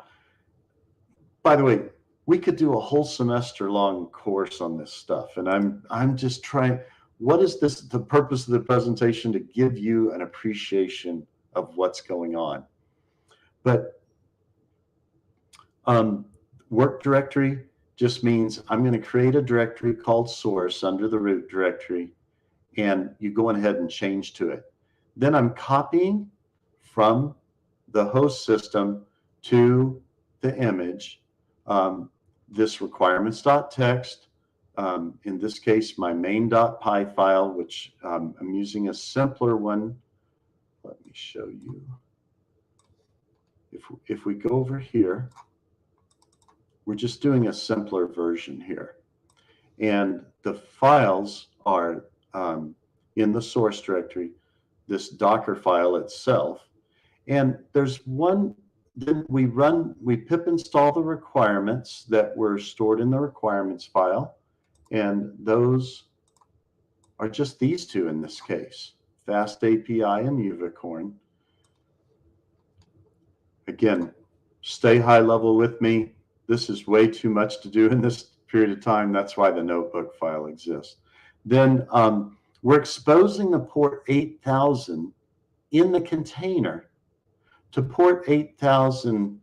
by the way, we could do a whole semester long course on this stuff. And I'm just trying, what is this, the purpose of the presentation? To give you an appreciation of what's going on. But work directory just means I'm going to create a directory called source under the root directory, and you go ahead and change to it. Then I'm copying from the host system to the image, this requirements.txt, in this case, my main.py file, which I'm using a simpler one. Let me show you. If we go over here, we're just doing a simpler version here. And the files are in the source directory, this Docker file itself. And there's one, then we pip install the requirements that were stored in the requirements file. And those are just these two in this case, Fast API and Unicorn. Again, stay high level with me. This is way too much to do in this period of time. That's why the notebook file exists. Then we're exposing the port 8000 in the container to port 8000.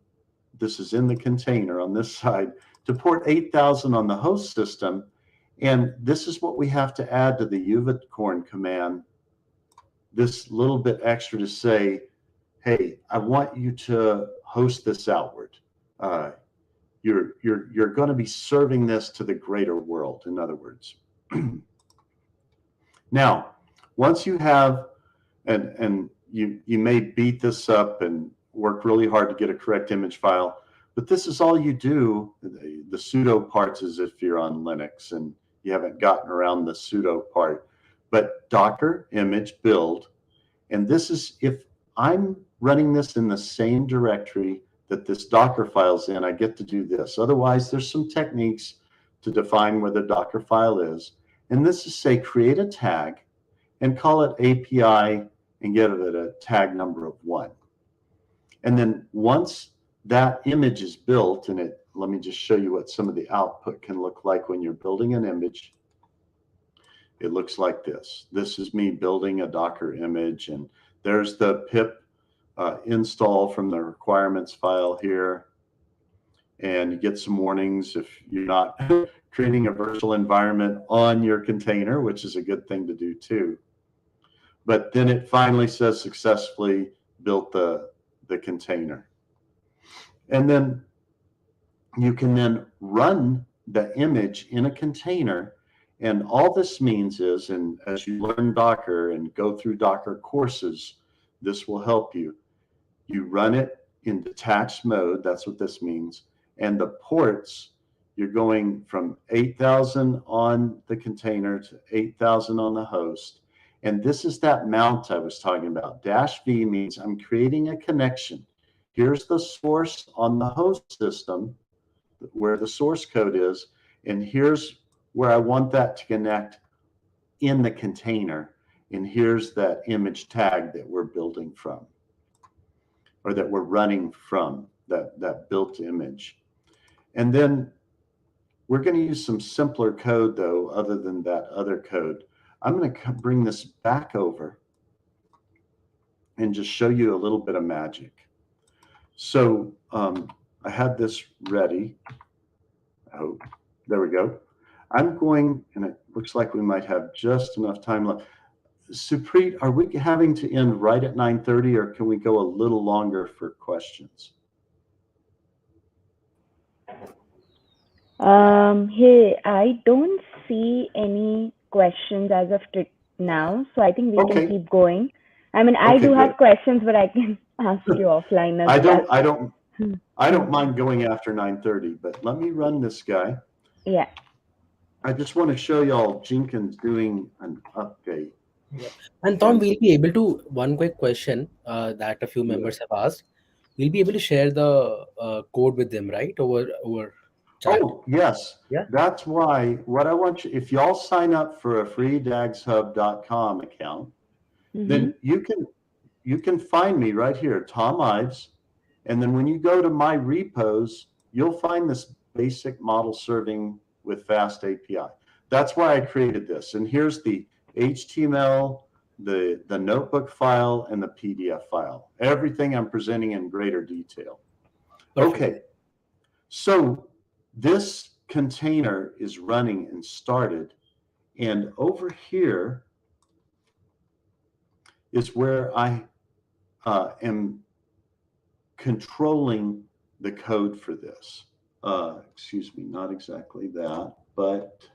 This is in the container on this side to port 8000 on the host system. And this is what we have to add to the unicorn command, this little bit extra to say, hey, I want you to host this outward. You're going to be serving this to the greater world, in other words. Now, once you have, and you may beat this up and work really hard to get a correct image file, but this is all you do. The sudo parts is if you're on Linux and you haven't gotten around the sudo part. But Docker image build, and this is if I'm running this in the same directory that this Docker file's in, I get to do this. Otherwise, there's some techniques to define where the Docker file is. And this is say create a tag and call it API and give it a tag number of 1. And then once that image is built, and let me just show you what some of the output can look like when you're building an image. It looks like this. This is me building a Docker image, and there's the pip install from the requirements file here. And you get some warnings if you're not creating a virtual environment on your container, which is a good thing to do too. But then it finally says successfully built the container. And then you can then run the image in a container. And all this means is, and as you learn Docker and go through Docker courses, this will help you. You run it in detached mode, that's what this means. And the ports, you're going from 8000 on the container to 8000 on the host. And this is that mount I was talking about. -v means I'm creating a connection. Here's the source on the host system, where the source code is, and here's where I want that to connect in the container. And here's that image tag that we're building from, or that we're running from, that built image. And then we're going to use some simpler code, though, other than that other code. I'm going to bring this back over and just show you a little bit of magic. So I had this ready. Oh, there we go. I'm going, and it looks like we might have just enough time left. Supreet, are we having to end right at 9:30, or can we go a little longer for questions? Hey, I don't see any questions as of now, so I think we can keep going. I mean, I do have questions, but I can ask you offline as well. I don't mind going after 9:30, but let me run this guy. Yeah. I just want to show y'all Jenkins doing an update. Yep. And Thom, we'll be able to, one quick question that a few members have asked. We'll be able to share the code with them, right? Over chat. Oh, yes. Yeah. That's why what I want you, if y'all sign up for a free dagshub.com account, then you can find me right here, Thom Ives. And then when you go to my repos, you'll find this basic model serving with fast API. That's why I created this. And here's the HTML, the notebook file, and the PDF file. Everything I'm presenting in greater detail. Perfect. Okay. So this container is running and started. And over here is where I am controlling the code for this. Excuse me, not exactly that, but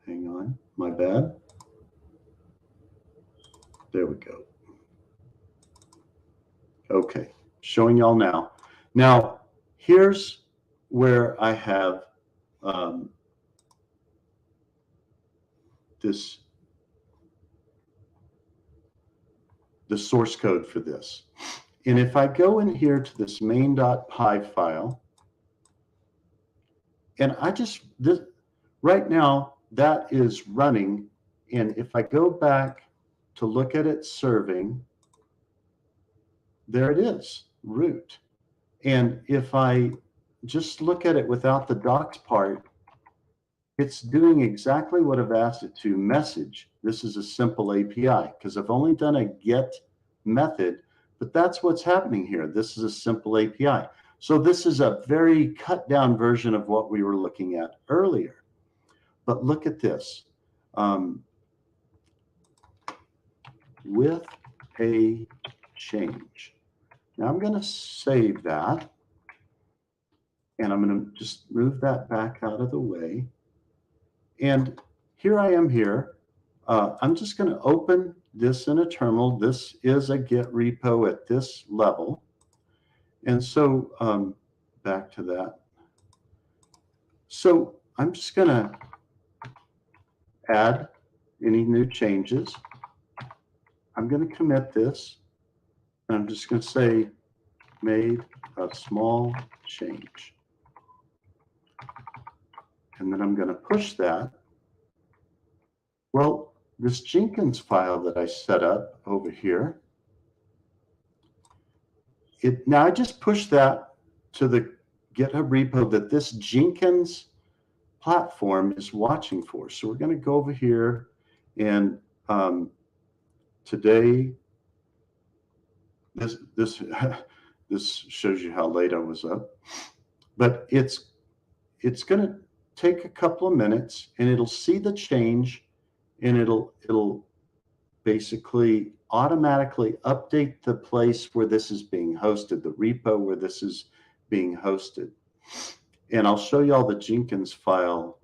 hang on, my bad. There we go. Okay, showing y'all now. Now, here's where I have the source code for this. And if I go in here to this main.py file, and right now that is running. And if I go back to look at it serving, there it is, root. And if I just look at it without the docs part, it's doing exactly what I've asked it to, message. This is a simple API because I've only done a get method, but that's what's happening here. This is a simple API. So this is a very cut down version of what we were looking at earlier. But look at this. With a change. Now I'm going to save that. And I'm going to just move that back out of the way. And here I am here. I'm just going to open this in a terminal. This is a Git repo at this level. And so back to that. So I'm just going to add any new changes. I'm going to commit this. And I'm just going to say made a small change. And then I'm going to push that. Well, this Jenkins file that I set up over here, now I just pushed that to the GitHub repo that this Jenkins platform is watching for. So we're going to go over here, and today, this shows you how late I was up, but it's going to take a couple of minutes, and it'll see the change, and it'll basically automatically update the place where this is being hosted, the repo where this is being hosted. And I'll show you all the Jenkins file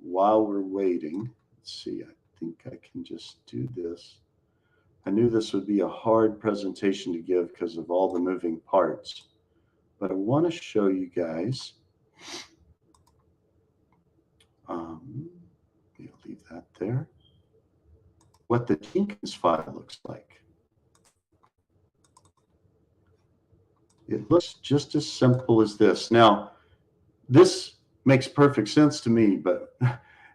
while we're waiting. Let's see, I think I can just do this. I knew this would be a hard presentation to give because of all the moving parts, but I want to show you guys. I'll leave that there. What the Jenkins file looks like. It looks just as simple as this. Now, this makes perfect sense to me, but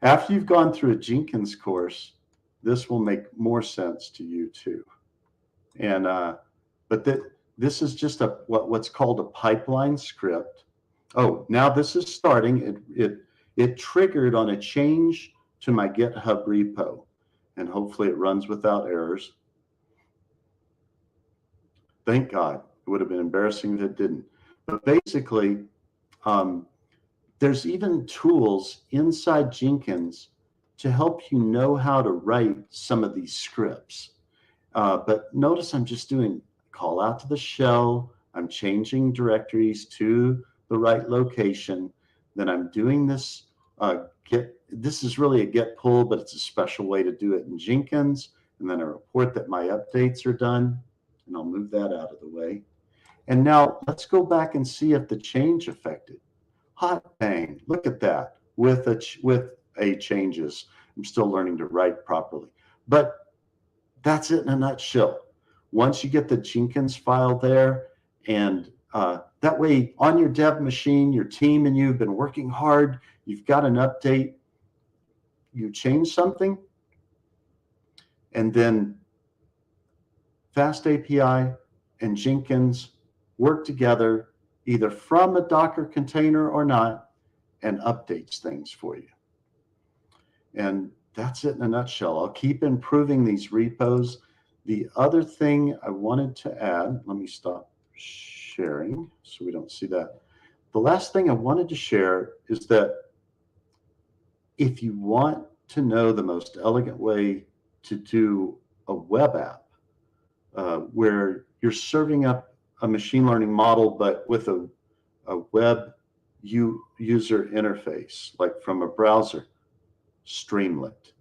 after you've gone through a Jenkins course, this will make more sense to you too. And but this is just what's called a pipeline script. Oh, now this is starting. It triggered on a change to my GitHub repo, and hopefully it runs without errors. Thank God. It would have been embarrassing if it didn't. But basically, there's even tools inside Jenkins to help you know how to write some of these scripts. But notice I'm just doing call out to the shell. I'm changing directories to the right location. Then I'm doing this this is really a get pull, but it's a special way to do it in Jenkins. And then I report that my updates are done, and I'll move that out of the way. And now let's go back and see if the change affected. Hot bang, look at that with a changes. I'm still learning to write properly, but that's it in a nutshell. Once you get the Jenkins file there, and that way on your dev machine, your team and you have been working hard, you've got an update, you change something, and then Fast API and Jenkins work together either from a Docker container or not, and updates things for you. And that's it in a nutshell. I'll keep improving these repos. The other thing I wanted to add, let me stop sharing so we don't see that. The last thing I wanted to share is that if you want to know the most elegant way to do a web app, where you're serving up a machine learning model, but with a web user interface, like from a browser, Streamlit.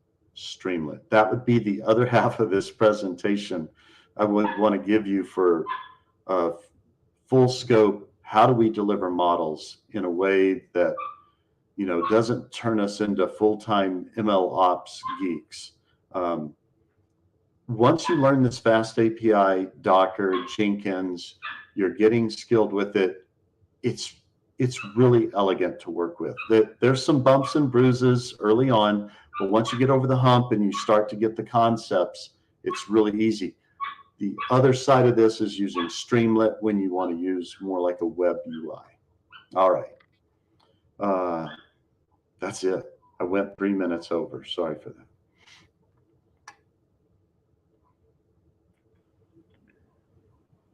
That would be the other half of this presentation I would want to give you for full scope. How do we deliver models in a way that, doesn't turn us into full-time ML ops geeks? Once you learn this Fast API, Docker, Jenkins, you're getting skilled with it. It's really elegant to work with. There's some bumps and bruises early on, but once you get over the hump and you start to get the concepts, it's really easy. The other side of this is using Streamlit when you want to use more like a web UI. All right. That's it. I went 3 minutes over. Sorry for that.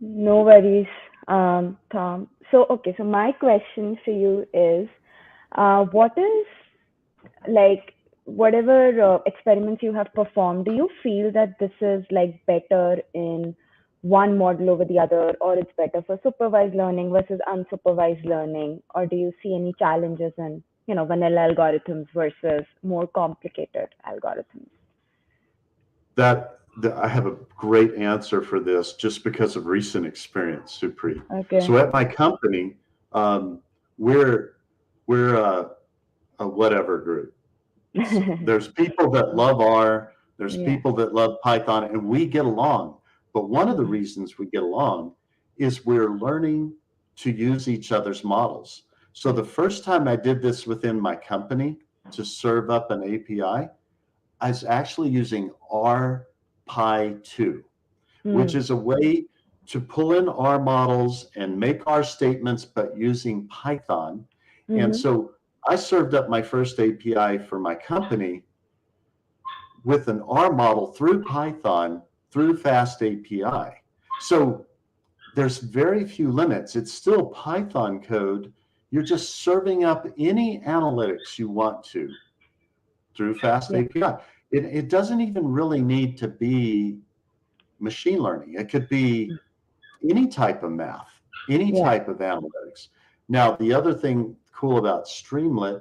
No worries, Thom. So my question for you is, what is, like, whatever experiments you have performed, do you feel that this is like better in one model over the other, or it's better for supervised learning versus unsupervised learning, or do you see any challenges in, vanilla algorithms versus more complicated algorithms? I have a great answer for this just because of recent experience, Supri. Okay. So at my company, we're a whatever group. There's people that love R, there's people that love Python, and we get along. But one of the reasons we get along is we're learning to use each other's models. So the first time I did this within my company to serve up an API, I was actually using RPy2, which is a way to pull in R models and make R statements, but using Python. And so I served up my first API for my company with an R model through Python through Fast API. So there's very few limits. It's still Python code. You're just serving up any analytics you want to through Fast API. It doesn't even really need to be machine learning. It could be any type of math, any type of analytics. Now, the other thing cool about Streamlit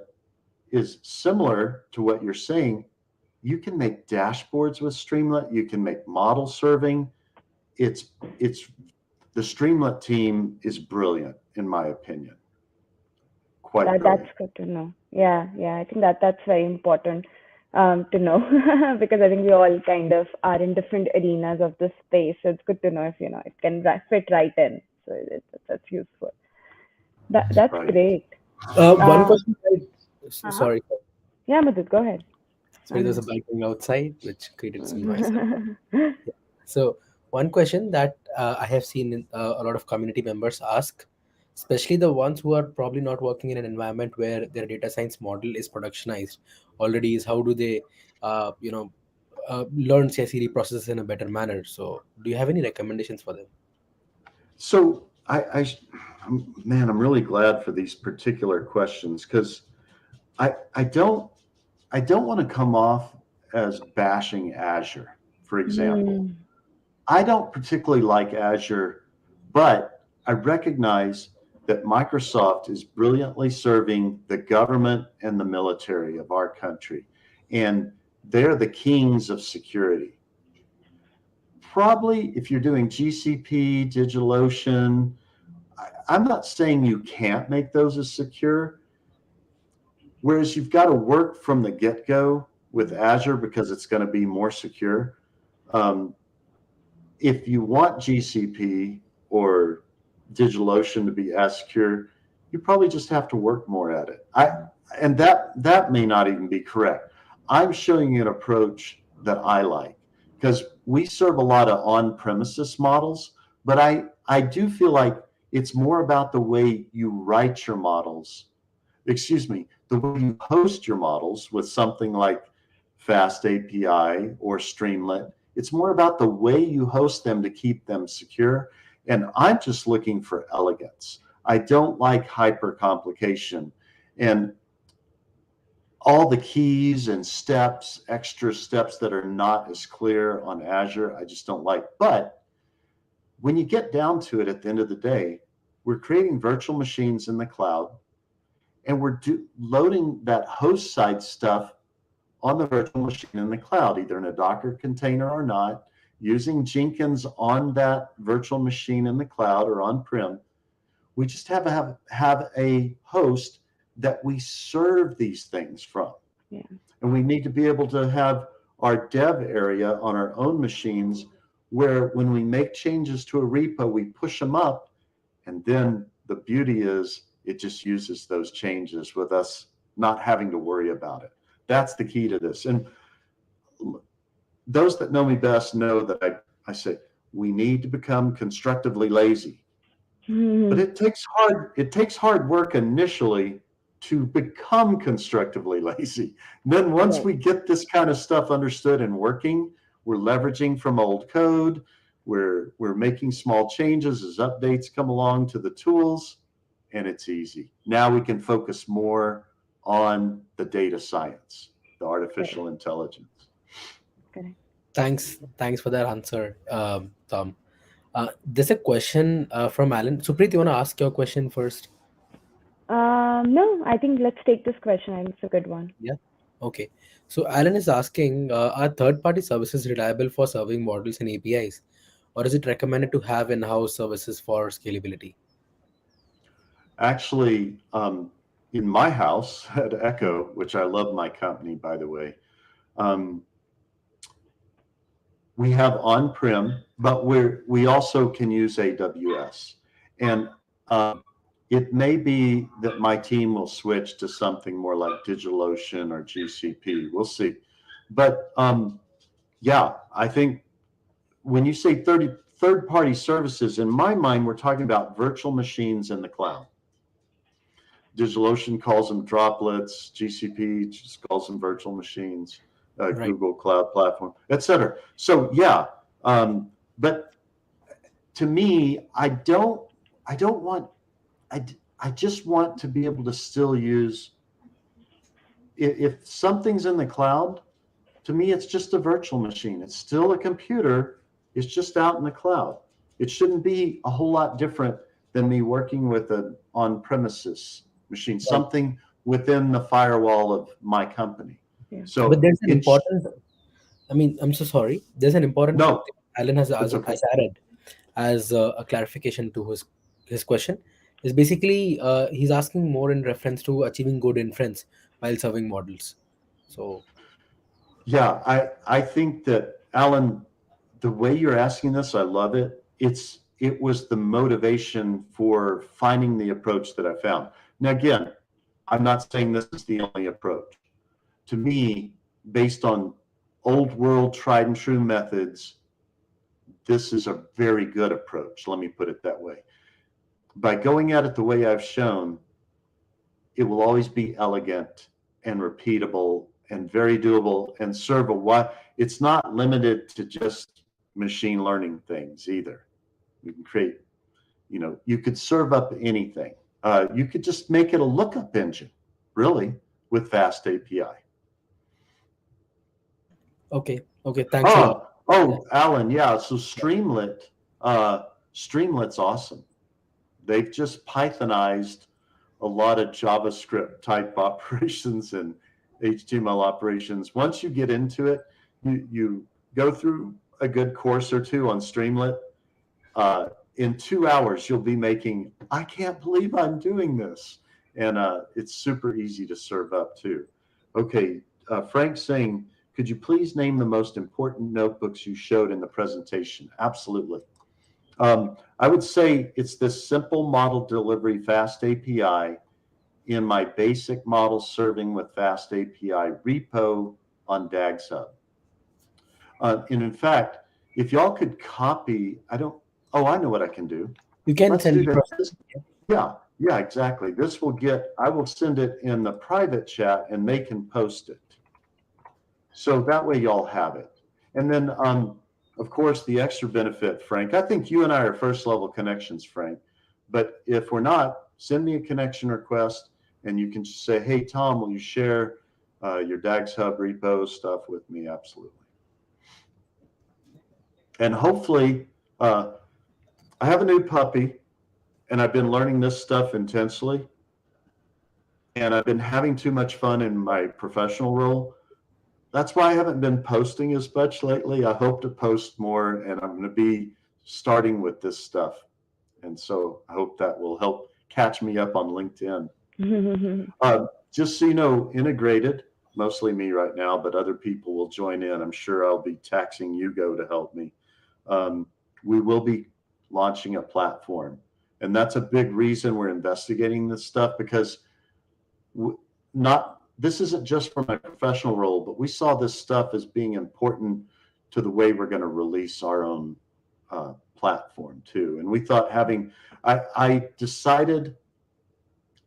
is similar to what you're saying. You can make dashboards with Streamlit. You can make model serving. The Streamlit team is brilliant, in my opinion. Quite brilliant. That's good to know. Yeah. I think that's very important to know because I think we all kind of are in different arenas of this space. So it's good to know if it can fit right in. So that's useful. That's right. great. One question. Sorry. Yeah, Madhut, go ahead. Sorry, there was a bike going outside, which created some noise. Yeah. So one question that I have seen a lot of community members ask, especially the ones who are probably not working in an environment where their data science model is productionized already, is how do they, learn CI/CD processes in a better manner? So, do you have any recommendations for them? So man, I'm really glad for these particular questions because I don't want to come off as bashing Azure, for example. Hmm. I don't particularly like Azure, but I recognize that Microsoft is brilliantly serving the government and the military of our country, and they're the kings of security. Probably if you're doing GCP, DigitalOcean, I'm not saying you can't make those as secure, whereas you've got to work from the get-go with Azure because it's going to be more secure. Um, if you want GCP or DigitalOcean to be as secure, you probably just have to work more at it. And that may not even be correct. I'm showing you an approach that I like because we serve a lot of on-premises models, but I do feel like it's more about the way you write your models, excuse me, the way you host your models with something like Fast API or Streamlit. It's more about the way you host them to keep them secure. And I'm just looking for elegance. I don't like hyper complication. And all the keys and steps, extra steps that are not as clear on Azure, I just don't like. But when you get down to it at the end of the day, we're creating virtual machines in the cloud and we're loading that host side stuff on the virtual machine in the cloud, either in a Docker container or not, using Jenkins on that virtual machine in the cloud or on-prem. We just have a host that we serve these things from. Yeah. And we need to be able to have our dev area on our own machines where when we make changes to a repo, we push them up. And then the beauty is it just uses those changes with us not having to worry about it. That's the key to this. And those that know me best know that I say we need to become constructively lazy. But Hmm. it takes hard work initially to become constructively lazy. And then once Right. we get this kind of stuff understood and working, we're leveraging from old code. We're making small changes as updates come along to the tools, and it's easy. Now we can focus more on the data science, the Correct. artificial intelligence. Correct. Thanks for that answer, Tom. There's a question from Alan. Supreet, you want to ask your question first? No, I think let's take this question. I think it's a good one. Yeah. Okay. So Alan is asking, are third-party services reliable for serving models and APIs, or is it recommended to have in-house services for scalability? Actually, in my house at Echo, which I love my company, by the way, um, we have on-prem, but we also can use AWS. And it may be that my team will switch to something more like DigitalOcean or GCP. We'll see. But yeah, I think when you say third-party services, in my mind, we're talking about virtual machines in the cloud. DigitalOcean calls them droplets. GCP just calls them virtual machines. Right. Google Cloud Platform, et cetera. So yeah, but to me, I don't want, I just want to be able to still use, if something's in the cloud, to me, it's just a virtual machine. It's still a computer. It's just out in the cloud. It shouldn't be a whole lot different than me working with an on-premises machine, Right. something within the firewall of my company. Yeah. But So there's an important, I mean, I'm so sorry. There's an important no, thing Alan it's okay. has added as a clarification to his question. Is basically he's asking more in reference to achieving good inference while serving models. So Yeah, I think that Alan, the way you're asking this, I love it. It was the motivation for finding the approach that I found. Now again, I'm not saying this is the only approach. To me, based on old world tried and true methods, this is a very good approach. Let me put it that way. By going at it the way I've shown, it will always be elegant and repeatable and very doable and serve a what it's not limited to just machine learning things either. You can create, you could serve up anything. You could just make it a lookup engine, really, with Fast API. Okay, thanks a lot. Yeah. Oh, Alan, yeah. So Streamlit's awesome. They've just Pythonized a lot of JavaScript type operations and HTML operations. Once you get into it, you go through a good course or two on Streamlit. In 2 hours, you'll be making, I can't believe I'm doing this. And it's super easy to serve up too. Okay, Frank's saying, could you please name the most important notebooks you showed in the presentation? Absolutely. I would say it's this simple model delivery Fast API in my basic model serving with Fast API repo on DAG's Hub. And in fact, if y'all could copy, I know what I can do. You can Let's send do the that. process. Yeah, exactly. I will send it in the private chat and they can post it. So that way y'all have it. And then, of course, the extra benefit, Frank, I think you and I are first level connections, Frank. But if we're not, send me a connection request and you can just say, hey, Thom, will you share your DAG's Hub repo stuff with me? Absolutely. And hopefully, I have a new puppy and I've been learning this stuff intensely. And I've been having too much fun in my professional role. That's why I haven't been posting as much lately. I hope to post more, and I'm going to be starting with this stuff. And so I hope that will help catch me up on LinkedIn. Just so you know, integrated, mostly me right now, but other people will join in. I'm sure I'll be taxing Hugo to help me. We will be launching a platform. And that's a big reason we're investigating this stuff, because this isn't just from my professional role, but we saw this stuff as being important to the way we're going to release our own platform too. And we thought I decided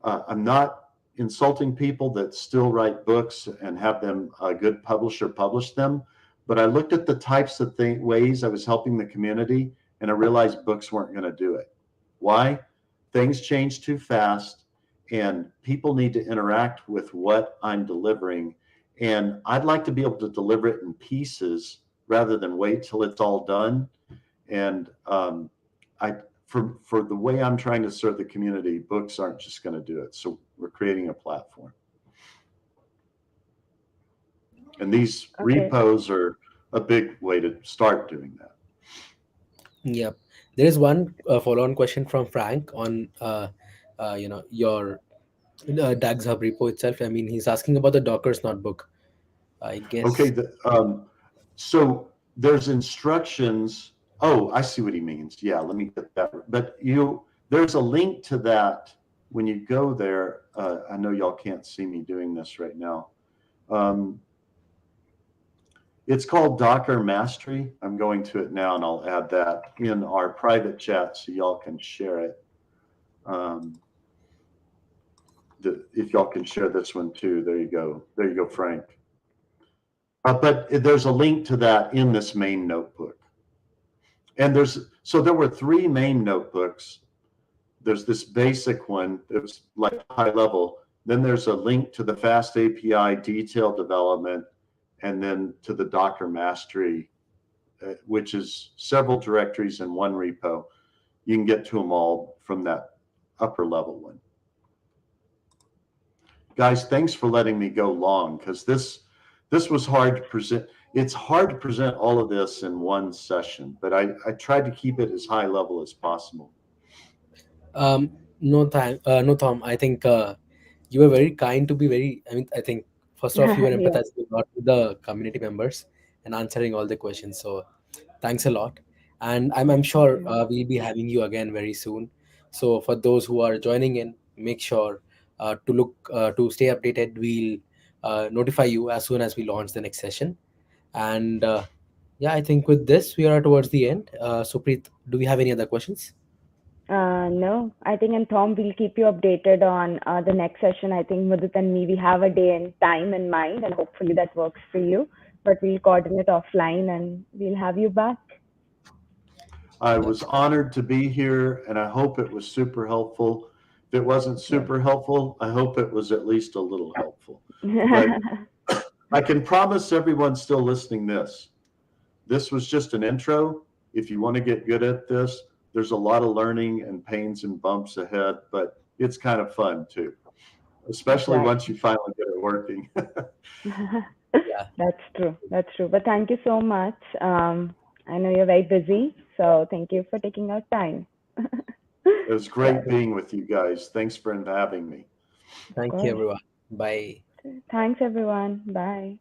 I'm not insulting people that still write books and have them a good publisher publish them, but I looked at the types of ways I was helping the community and I realized books weren't going to do it. Why? Things change too fast. And people need to interact with what I'm delivering. And I'd like to be able to deliver it in pieces rather than wait till it's all done. And for the way I'm trying to serve the community, books aren't just going to do it. So we're creating a platform. And these repos are a big way to start doing that. Yep. There is one follow-on question from Frank on your DAG's Hub repo itself. I mean, he's asking about the Docker's notebook, I guess. Okay. So there's instructions. Oh, I see what he means. Yeah, let me get that. But there's a link to that when you go there. I know y'all can't see me doing this right now. It's called Docker Mastery. I'm going to it now, and I'll add that in our private chat so y'all can share it. If y'all can share this one too, there you go. There you go, Frank. But there's a link to that in this main notebook. And there were 3 main notebooks. There's this basic one that was like high level. Then there's a link to the Fast API detailed development, and then to the Docker Mastery, which is several directories in one repo. You can get to them all from that upper level one. Guys, thanks for letting me go long, because this was hard to present. It's hard to present all of this in one session, but I tried to keep it as high level as possible. No, Thom. I think you were very kind to be very. I mean, I think first off, you were Yeah. empathizing a lot with the community members and answering all the questions. So, thanks a lot. And I'm sure we'll be having you again very soon. So, for those who are joining in, make sure to stay updated. We'll notify you as soon as we launch the next session. And yeah, I think with this we are towards the end. So Preet, do we have any other questions? No, I think, and Tom, we'll keep you updated on the next session. I think Mudit and me, we have a day and time in mind, and hopefully that works for you. But we'll coordinate offline and we'll have you back. I was honored to be here, and I hope it was super helpful. If it wasn't Yes. super helpful, I hope it was at least a little helpful. But I can promise everyone still listening this. This was just an intro. If you want to get good at this, there's a lot of learning and pains and bumps ahead, but it's kind of fun too, especially once you finally get it working. Yeah. That's true. That's true. But thank you so much. I know you're very busy, so thank you for taking out time. It was great being with you guys. Thanks for having me. Thank you, Of course. everyone. Bye. Thanks, everyone. Bye.